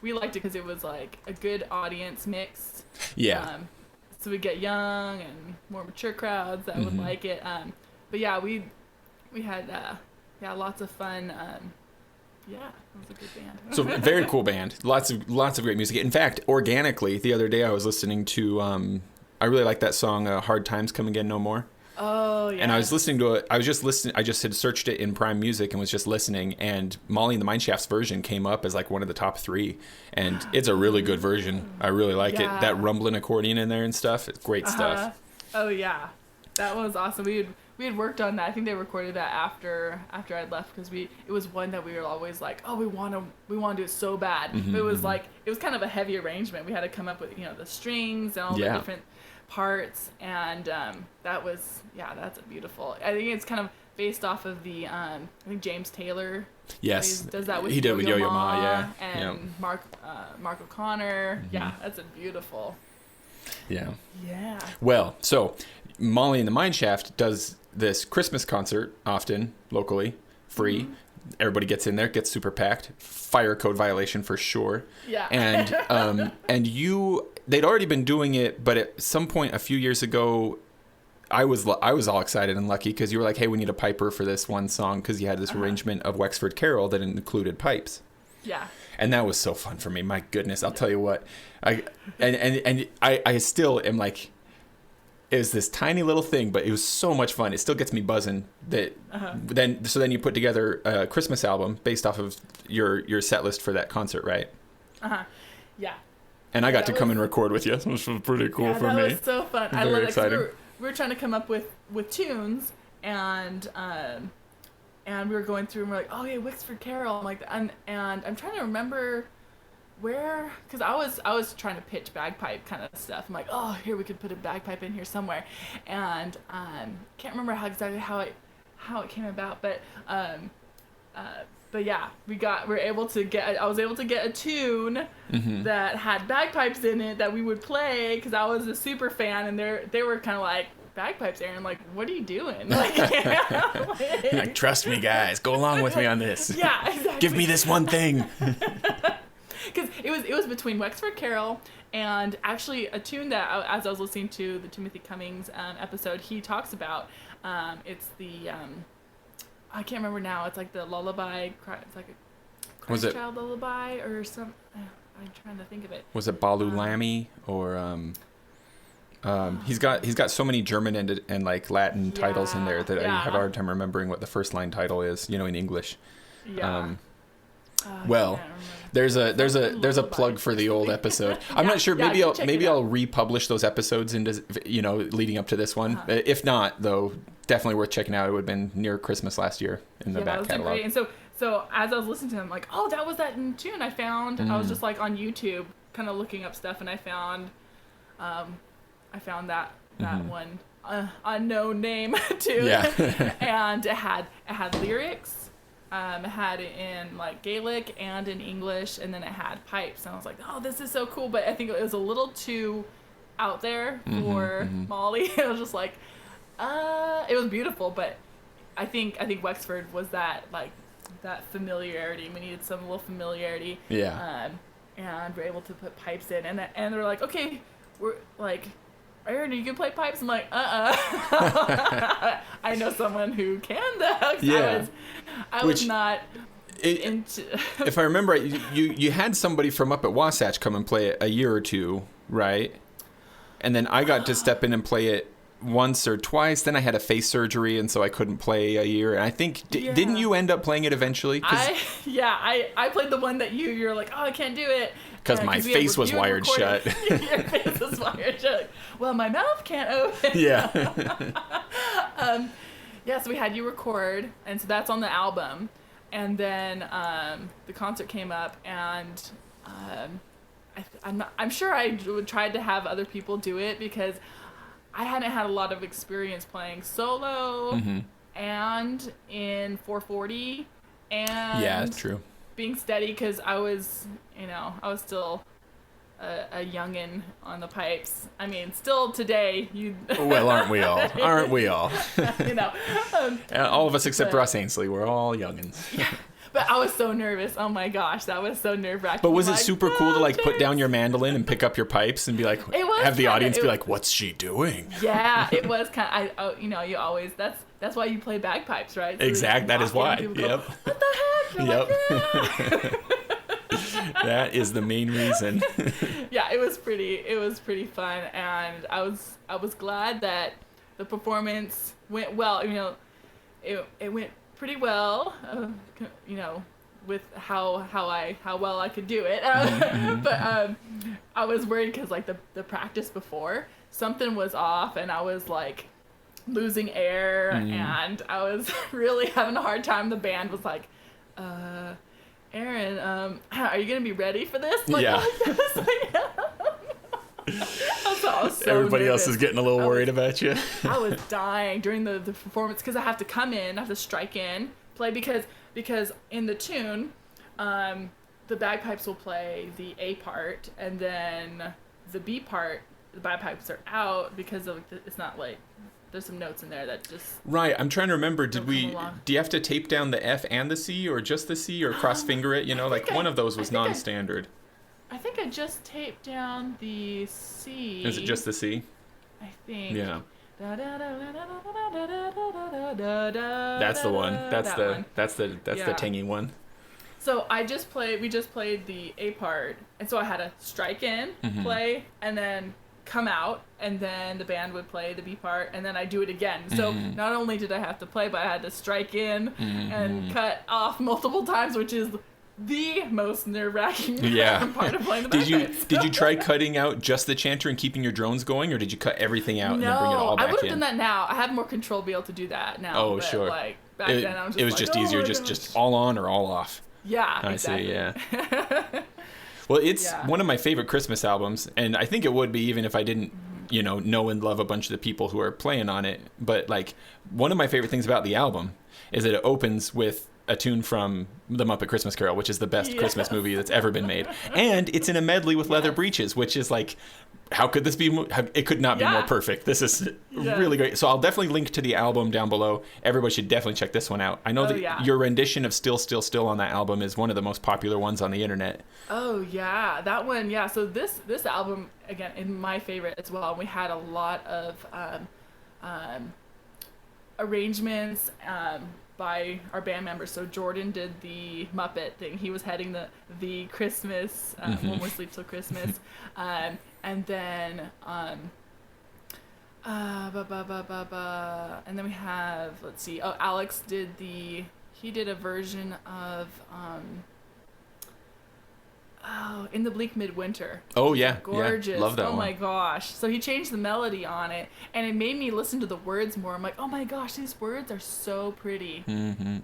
we liked it because it was like a good audience mix. Yeah. So we get young and more mature crowds that would like it. But yeah, we had lots of fun. Yeah, it was a good band. So very cool band. Lots of great music. In fact, organically, the other day I was listening to I really like that song "Hard Times Come Again No More." Oh, yeah. And I was listening to it. I just had searched it in Prime Music and was just listening. And Molly and the Mineshaft's version came up as like one of the top 3. And it's a really good version. I really like it. That rumbling accordion in there and stuff. It's great stuff. Oh, yeah. That was awesome. We had worked on that. I think they recorded that after I'd left, because it was one that we were always like, oh, we want to do it so bad. But it was like, it was kind of a heavy arrangement. We had to come up with the strings and all the different parts, and that's a beautiful. I think it's kind of based off of the I think James Taylor does that with he did with Yo-Yo Ma, and Mark O'Connor. Yeah, that's a beautiful. Yeah. Well, so Molly and the Mineshaft does this Christmas concert often locally, free. Everybody gets in there, gets super packed. Fire code violation for sure. Yeah. And they'd already been doing it, but at some point a few years ago, I was all excited and lucky because you were like, hey, we need a piper for this one song, because you had this arrangement of Wexford Carol that included pipes. Yeah. And that was so fun for me. My goodness, I'll tell you what. I still am like, it was this tiny little thing, but it was so much fun. It still gets me buzzing. That then you put together a Christmas album based off of your set list for that concert, right? Yeah. And I got to come and record with you. It was pretty cool for me. That was so fun. I love it. Exciting. We were trying to come up with tunes, and we were going through, and we're like, oh yeah, Wexford Carol. I'm like, and I'm trying to remember where, because I was trying to pitch bagpipe kind of stuff. I'm like, oh, here we could put a bagpipe in here somewhere, and can't remember exactly how it came about, but but yeah, I was able to get a tune that had bagpipes in it that we would play because I was a super fan, and they were kind of like, bagpipes, Erin, like, what are you doing? Like, trust me, guys, go along with me on this. Yeah, exactly. Give me this one thing. Because it was between Wexford Carol and actually a tune that as I was listening to the Timothy Cummings episode, he talks about. It's the I can't remember now. It's like the lullaby. It's like a Christ child lullaby or some. I'm trying to think of it. Was it Balu Lamy or he's got so many German and like Latin titles in there that I have a hard time remembering what the first line title is, in English. Yeah. Well, there's a plug for the old episode. I'm not sure. Maybe I'll republish those episodes into leading up to this one. If not, though, definitely worth checking out. It would have been near Christmas last year in the back catalog. Great. And so as I was listening to him, like, oh, that was that tune I found. I was just like on YouTube, kind of looking up stuff, and I found that one unknown name tune. Yeah. And it had lyrics. It had it in like Gaelic and in English, and then it had pipes. And I was like, oh, this is so cool. But I think it was a little too out there for Molly. It was just like, it was beautiful, but I think Wexford was that familiarity. We needed some little familiarity. Yeah. And we're able to put pipes in, and they're like, okay, we're like, Erin, you can play pipes? I'm like, I know someone who can though. Yeah. I was not into. If I remember right, you had somebody from up at Wasatch come and play it a year or two, right? And then I got to step in and play it once or twice. Then I had a face surgery, and so I couldn't play a year. And I think didn't you end up playing it eventually? I played the one that you're like, oh, I can't do it. Because my face was wired shut. Your face was wired shut. Well, my mouth can't open. Yeah. So we had you record, and so that's on the album. And then the concert came up, and I'm sure I tried to have other people do it because I hadn't had a lot of experience playing solo and in 440 and yeah, that's true. Being steady because I was still a youngin' on the pipes. I mean, still today, well, aren't we all? Aren't we all? All of us except Russ Ainsley, we're all youngins. Yeah. But I was so nervous. Oh my gosh, that was so nerve-wracking. But was it super cool to like put down your mandolin and pick up your pipes and be like, have the audience be like, what's she doing? Yeah, it was kind of, you always, that's why you play bagpipes, right? So exactly, that is why. Yep. Go, what the heck? You're like, yeah. That is the main reason. Yeah, it was pretty fun, and I was glad that the performance went well. It went pretty well, with how well I could do it. But I was worried because like the practice before, something was off, and I was like losing air, and I was really having a hard time. The band was like, Erin, are you gonna be ready for this? Like, yeah. I was so Everybody nervous. else is getting a little worried about you. I was dying during the performance because I have to come in, I have to strike in, play because in the tune, the bagpipes will play the A part, and then the B part, the bagpipes are out because of it's not like there's some notes in there that just right. I'm trying to remember. Do you have to tape down the F and the C, or just the C, or cross finger it? One of those was non-standard. I think I just taped down the C. Is it just the C? I think. Yeah. That's the one. That's the tangy one. So we just played the A part, and so I had to strike in, play, and then come out, and then the band would play the B part, and then I do it again. So not only did I have to play, but I had to strike in and cut off multiple times, which is the most nerve-wracking part of playing the bagpipes. Did you try cutting out just the chanter and keeping your drones going, or did you cut everything out and then bring it all back in? I would have done that now. I have more control to be able to do that now. Oh, sure. Like back then, I was just it was just easier, just all on or all off. Yeah, exactly. I see. Yeah. Well, it's one of my favorite Christmas albums, and I think it would be even if I didn't, know and love a bunch of the people who are playing on it. But like one of my favorite things about the album is that it opens with a tune from The Muppet Christmas Carol, which is the best Christmas movie that's ever been made. And it's in a medley with Leather Breeches, which is like, how could this be? It could not be more perfect. This is really great. So I'll definitely link to the album down below. Everybody should definitely check this one out. I know that your rendition of Still, Still, Still on that album is one of the most popular ones on the internet. Oh, yeah. That one, yeah. So this album, again, is my favorite as well. We had a lot of arrangements by our band members. So Jordan did the Muppet thing. He was heading the Christmas, One More Sleep Till Christmas. And then and then we have, let's see, Alex did a version of In the Bleak Midwinter. Oh yeah, gorgeous. Yeah, love that one. Oh my gosh. So he changed the melody on it, and it made me listen to the words more. I'm like, oh my gosh, these words are so pretty.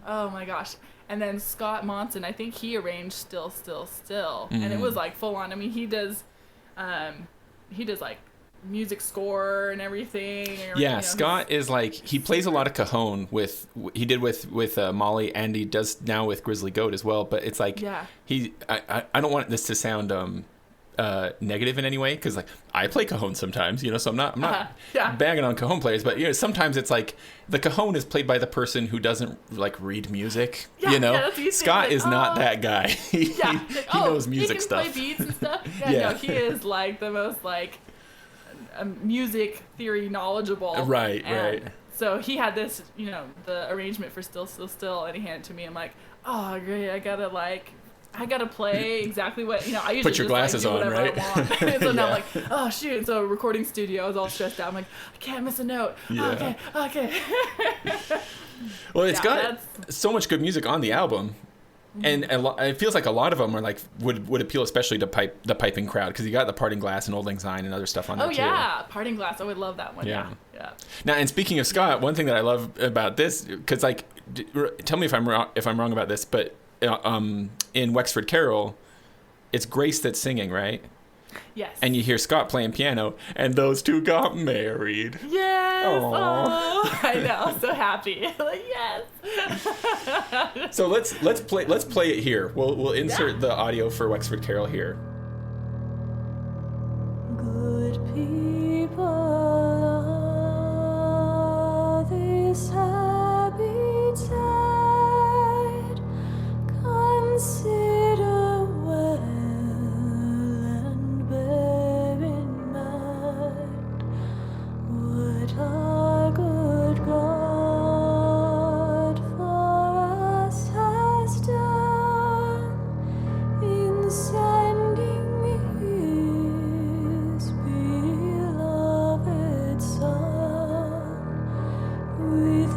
Oh my gosh. And then Scott Monson, I think he arranged Still, Still, Still, and it was like full on. I mean, he does like music score and everything. Yeah, Scott is like, he plays a lot of cajon with Molly, and he does now with Grizzly Goat as well. But it's like, I don't want this to sound negative in any way, because like I play cajon sometimes, so I'm not bagging on cajon players, but sometimes it's like the cajon is played by the person who doesn't like read music. Scott is not that guy. He knows music stuff. He can play beats and stuff. No, he is like the most like music theory knowledgeable. Right. So he had this, the arrangement for Still, Still, Still, and he handed it to me. I'm like, oh great, I gotta play exactly what, I usually put your just, glasses like, do on, right? I want. And so now I'm like, oh shoot. And so recording studio, I was all stressed out. I'm like, I can't miss a note. Yeah. Okay. Well, it's got so much good music on the album. And it feels like a lot of them are like would appeal especially to the piping crowd, because you got the Parting Glass and Old Lang Syne and other stuff on there too. Oh yeah, Parting Glass. I would love that one. Yeah. Now, and speaking of Scott, one thing that I love about this, because like, tell me if I'm wrong about this, but in Wexford Carol, it's Grace that's singing, right? Yes. And you hear Scott playing piano, and those two got married. Yes. Oh, I know. So happy. Like, yes. So let's play it here. We'll insert the audio for Wexford Carol here. Good people of this happy tide, consider well and bear in mind what our good God for us has done in sending His beloved Son with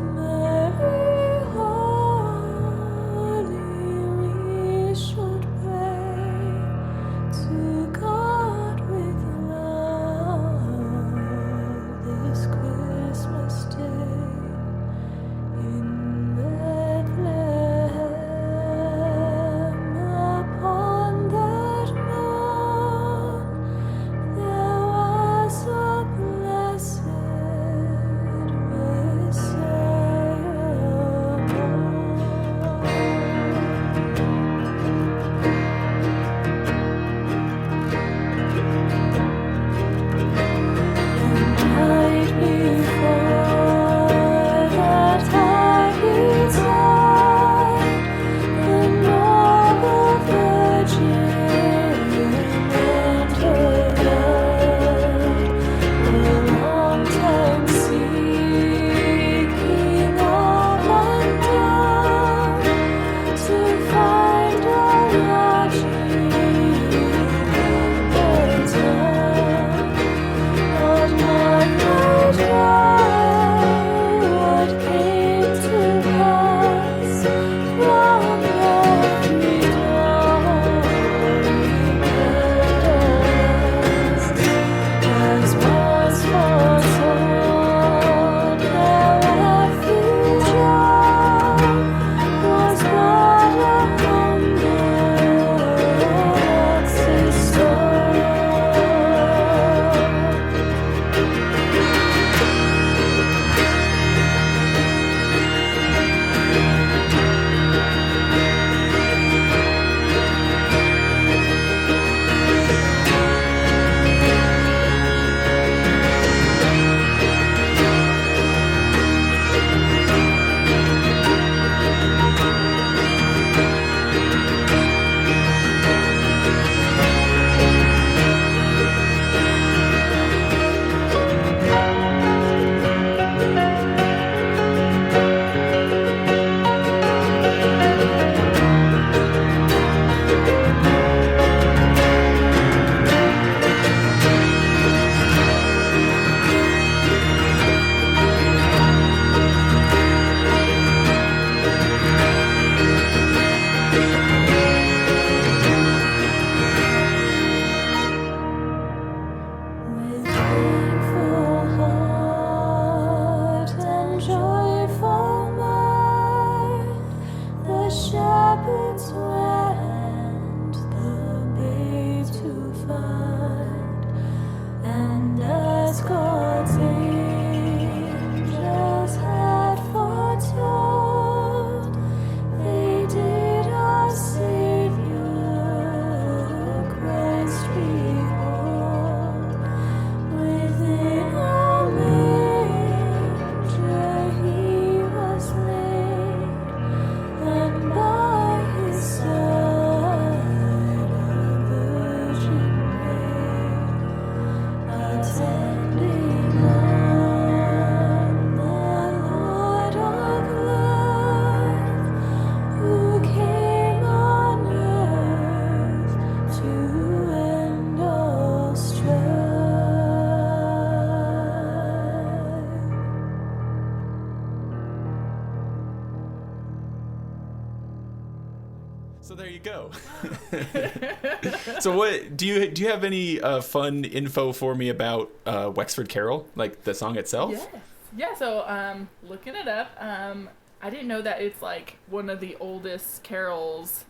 So what do you have any fun info for me about Wexford Carol, like the song itself? Yes. Yeah, so looking it up, I didn't know that it's like one of the oldest carols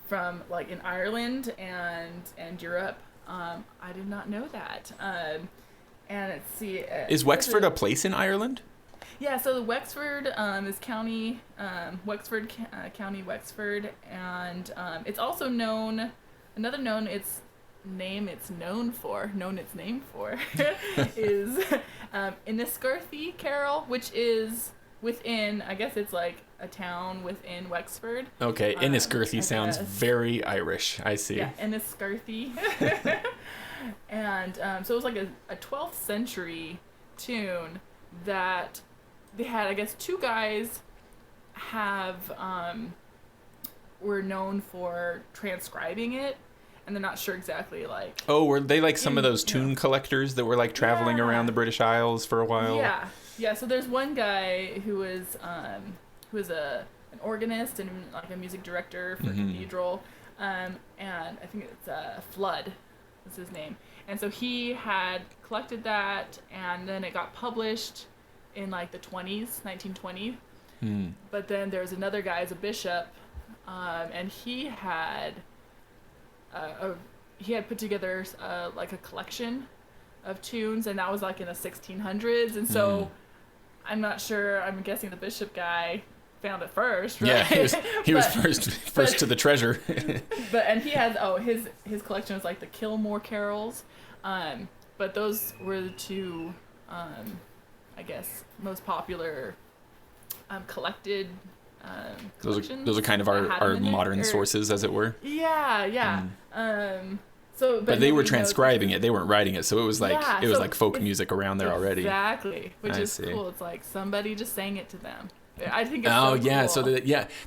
from like in Ireland and Europe. I did not know that. And let's see. Is Wexford a place in Ireland? Yeah, so the Wexford is county, Wexford County, Wexford, and it's also known. Another known its name for is Enniscorthy Carol, which is within. I guess it's like a town within Wexford. Okay, Enniscorthy sounds very Irish. I see. Yeah, Enniscorthy. And so it was like a 12th century tune that they had, I guess, two guys were known for transcribing it, and they're not sure exactly like. Oh, were they like some of those tune collectors that were like traveling around the British Isles for a while? Yeah. So there's one guy who was an organist and like a music director for cathedral, and I think it's Flood is his name, and so he had collected that, and then it got published in like the 1920s. But then there's another guy as a bishop, and he had put together like a collection of tunes, and that was like in the 1600s, and so I'm not sure. I'm guessing the bishop guy found it first, right? Yeah, he was first to the treasure. And he has his collection was like the Kilmore carols, but those were the two. I guess most popular collected collections. Those are kind of our modern sources, as it were. Yeah. But they were transcribing it; they weren't writing it, so it was like like folk music around there already. Exactly, which is cool. It's like somebody just sang it to them. I think it's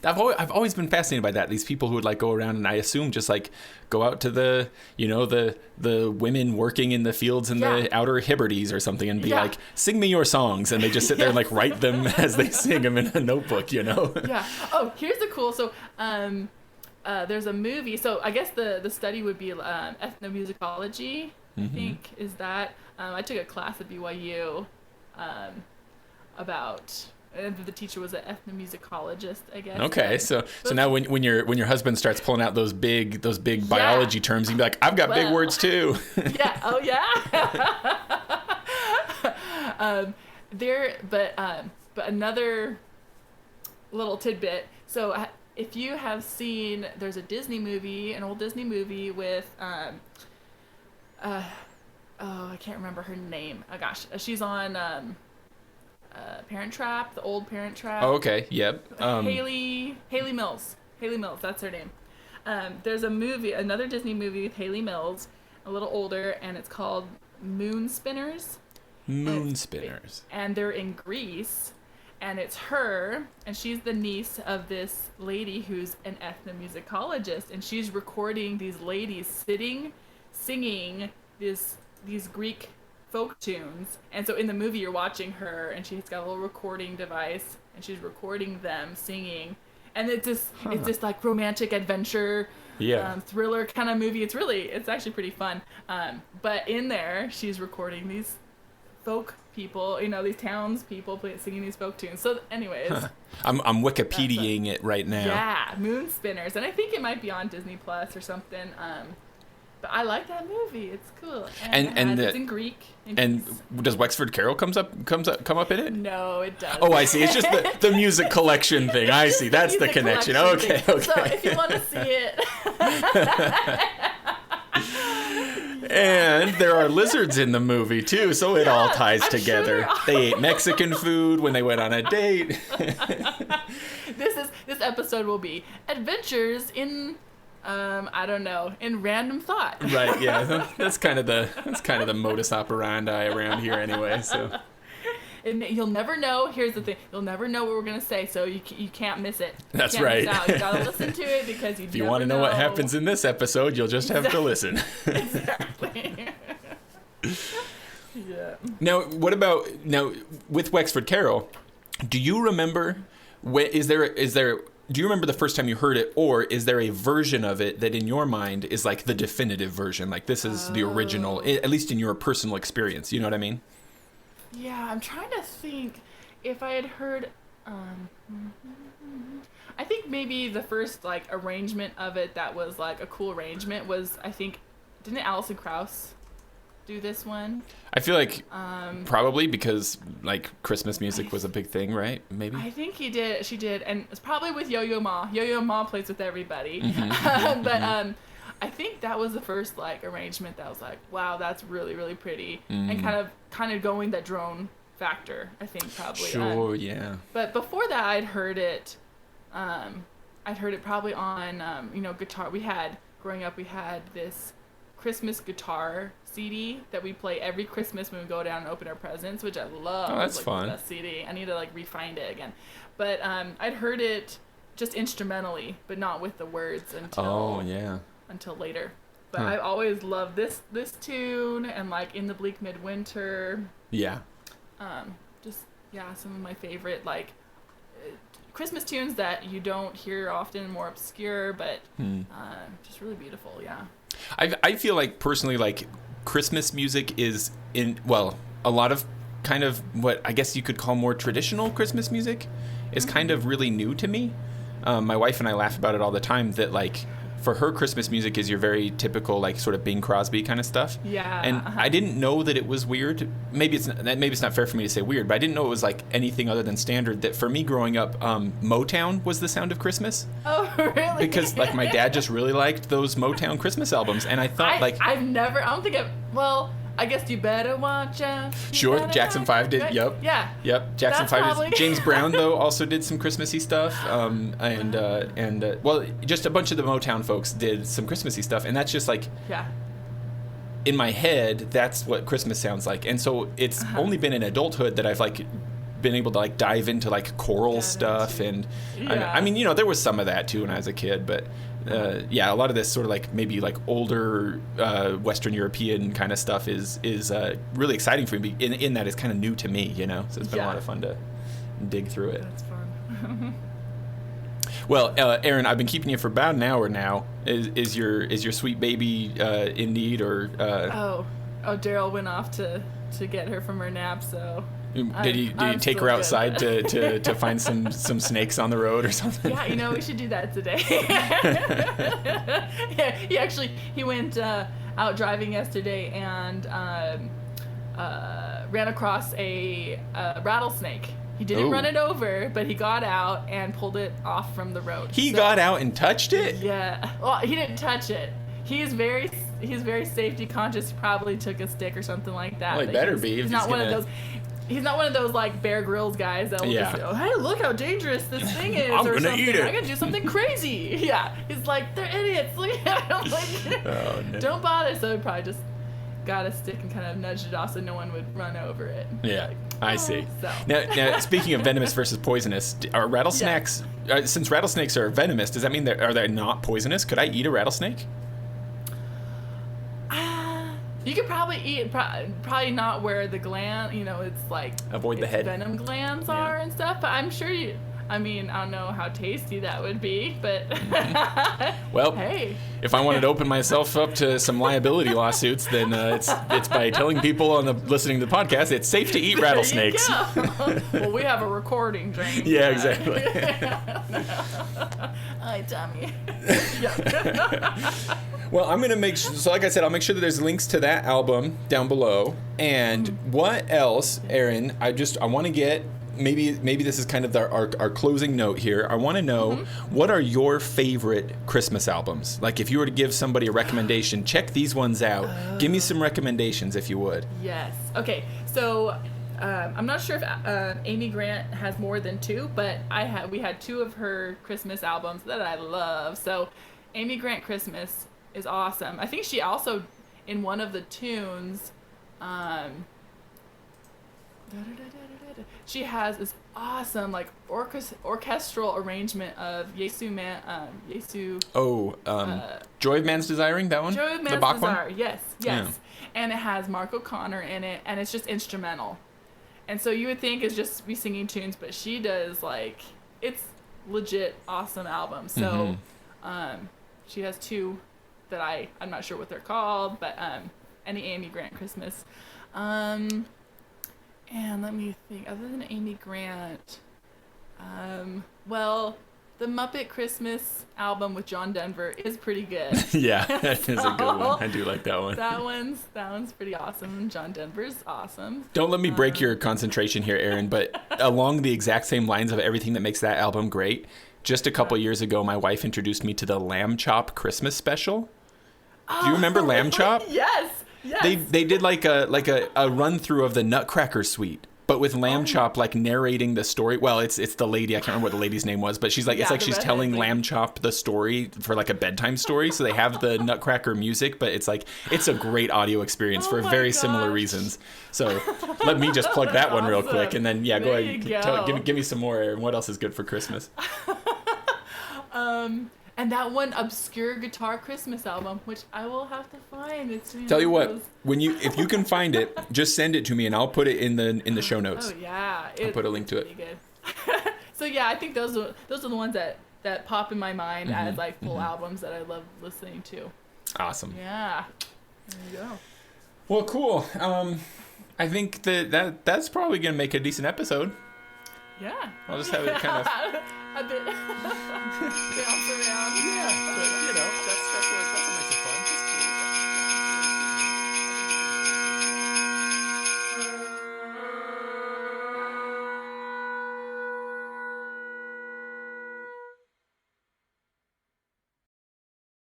cool. I've always been fascinated by that. These people who would like go around and I assume just like go out to the the women working in the fields in the outer Hebrides or something and be like, sing me your songs, and they just sit there and like write them as they sing them in a notebook, Yeah. Oh, here's the cool. So there's a movie. So I guess the study would be ethnomusicology. I think is that. I took a class at BYU about. And the teacher was an ethnomusicologist, I guess. Okay, so now when your husband starts pulling out those big biology terms, you'd be like, I've got big words too. Yeah. Oh yeah. But another little tidbit. So if you have seen, there's an old Disney movie with I can't remember her name. Oh gosh, she's on. Parent Trap, the old Parent Trap. Oh, okay. Yep. Haley Mills. Haley Mills, that's her name. There's another Disney movie with Haley Mills, a little older, and it's called Moon Spinners. And they're in Greece, and it's her, and she's the niece of this lady who's an ethnomusicologist, and she's recording these ladies singing these Greek folk tunes. And so in the movie you're watching her, and she's got a little recording device, and she's recording them singing, and it's this like romantic adventure thriller kind of movie. It's actually pretty fun, but in there she's recording these folk people, these townspeople singing these folk tunes. So anyways, I'm Wikipediaing it right now. Yeah, Moon Spinners, and I think it might be on Disney Plus or something. But I like that movie. It's cool. And it's in Greek. And does Wexford Carol come up in it? No, it doesn't. Oh, I see. It's just the music collection thing. I see. That's the connection. Okay. So if you want to see it. And there are lizards in the movie too, so it all ties together. Sure they ate Mexican food when they went on a date. This episode will be adventures in I don't know, in random thought. Right, yeah. That's kind of the modus operandi around here anyway, so. And you'll never know. Here's the thing. You'll never know what we're going to say, so you can't miss it. That's right. Miss out. You got to listen to it because if you want to know what happens in this episode, you'll just have to listen. Exactly. Yeah. Now, with Wexford Carol, do you remember is there do you remember the first time you heard it, or is there a version of it that in your mind is like the definitive version? Like this is the original, at least in your personal experience. You know what I mean? Yeah, I'm trying to think if I had heard. I think maybe the first like arrangement of it that was like a cool arrangement was, I think, didn't Alison Krauss do this one? I feel like probably because like Christmas music was a big thing, right? Maybe. I think she did, and it's probably with Yo-Yo Ma. Yo-Yo Ma plays with everybody, I think that was the first like arrangement that was like, wow, that's really really pretty, and kind of going that drone factor. I think probably. Sure, yeah. But before that, I'd heard it probably on guitar. Growing up, we had this Christmas guitar CD that we play every Christmas when we go down and open our presents, which I love. Oh, that's fun. That CD. I need to like re-find it again. But I'd heard it just instrumentally, but not with the words until later. But I always loved this tune, and like In the Bleak Midwinter. Yeah. Some of my favorite like Christmas tunes that you don't hear often, more obscure, but just really beautiful. Yeah. I feel like personally, like Christmas music is a lot of kind of what I guess you could call more traditional Christmas music is kind of really new to me. My wife and I laugh about it all the time that like for her Christmas music is your very typical like sort of Bing Crosby kind of stuff. Yeah. And I didn't know that it was weird. Maybe it's not fair for me to say weird, but I didn't know it was like anything other than standard. That for me growing up, Motown was the sound of Christmas. Oh, really? Because like my dad just really liked those Motown Christmas albums, and I thought I guess You Better Watch Out. Sure, Jackson 5 did. Right? Yep. Yeah. Yep. Jackson 5 is. James Brown though also did some Christmassy stuff. Just a bunch of the Motown folks did some Christmassy stuff, and that's just like in my head, that's what Christmas sounds like. And so it's only been in adulthood that I've like been able to like dive into like choral stuff, and I mean, there was some of that too when I was a kid, but a lot of this sort of like maybe like older Western European kind of stuff is really exciting for me in that it's kind of new to me, so it's been a lot of fun to dig through it. That's fun. Well, Erin, I've been keeping you for about an hour now. Is your sweet baby in need, or Daryl went off to get her from her nap, so did he take her outside to find some snakes on the road or something? Yeah, we should do that today. Yeah, he went out driving yesterday and ran across a rattlesnake. He didn't run it over, but he got out and pulled it off from the road. He got out and touched it? Yeah. Well, he didn't touch it. He's very safety conscious. He probably took a stick or something like that. Well, he better be. He's not one of those. He's not one of those like Bear Grylls guys that will just say, "Oh, hey, look how dangerous this thing is," I'm or gonna something. eat it. I gotta do something crazy. Yeah, he's like, they're idiots. Look at them. Like, oh, no. Don't bother. So he probably just got a stick and kind of nudged it off so no one would run over it. Yeah, I see. So. Now, speaking of venomous versus poisonous, are rattlesnakes? Since rattlesnakes are venomous, does that mean are they not poisonous? Could I eat a rattlesnake? You could probably eat, probably not where the gland, it's like avoid the head venom glands are and stuff. But I'm sure I don't know how tasty that would be, but well, hey, if I wanted to open myself up to some liability lawsuits, then it's by telling people listening to the podcast it's safe to eat rattlesnakes. Well, we have a recording, James. Yeah, exactly. Hi, Tommy. Well, I'm going to make sure, so like I said, I'll make sure that there's links to that album down below. And what else, Erin, I want to get, maybe this is kind of our closing note here. I want to know, what are your favorite Christmas albums? Like if you were to give somebody a recommendation, check these ones out. Give me some recommendations if you would. Yes. Okay. So I'm not sure if Amy Grant has more than two, but we had two of her Christmas albums that I love. So Amy Grant Christmas is awesome. I think she also, in one of the tunes, she has this awesome like orchestral arrangement of Joy of Man's Desiring, that one? Joy of Man's the Bach Desire, one? yes. Yeah. And it has Mark O'Connor in it, and it's just instrumental. And so you would think it's just me singing tunes, but she does like, it's legit awesome albums. So she has 2 that I'm not sure what they're called, but any Amy Grant Christmas. And let me think, other than Amy Grant, well, the Muppet Christmas album with John Denver is pretty good. Yeah, that is a good one. I do like that one. That one's pretty awesome. John Denver's awesome. Don't let me break your concentration here, Erin, but along the exact same lines of everything that makes that album great, just a couple years ago, my wife introduced me to the Lamb Chop Christmas special. Do you remember Lamb Chop? Yes. They did like a run through of the Nutcracker Suite, but with Lamb Chop like narrating the story. Well, it's the lady, I can't remember what the lady's name was, but she's like, it's like she's telling Lamb Chop the story for like a bedtime story. So they have the Nutcracker music, but it's like, it's a great audio experience for very similar reasons. So let me just plug that one real quick, and then go ahead, give me some more, Erin. What else is good for Christmas? And that one obscure guitar Christmas album, which I will have to find. Tell you what, if you can find it, just send it to me and I'll put it in the show notes. Oh yeah, I'll put a link to it. Good. So yeah, I think those are the ones that pop in my mind as like full albums that I love listening to. Awesome. Yeah. There you go. Well, cool. I think that's probably gonna make a decent episode. Yeah. I'll just have it kind of a bit bounce around. Yeah, but that's what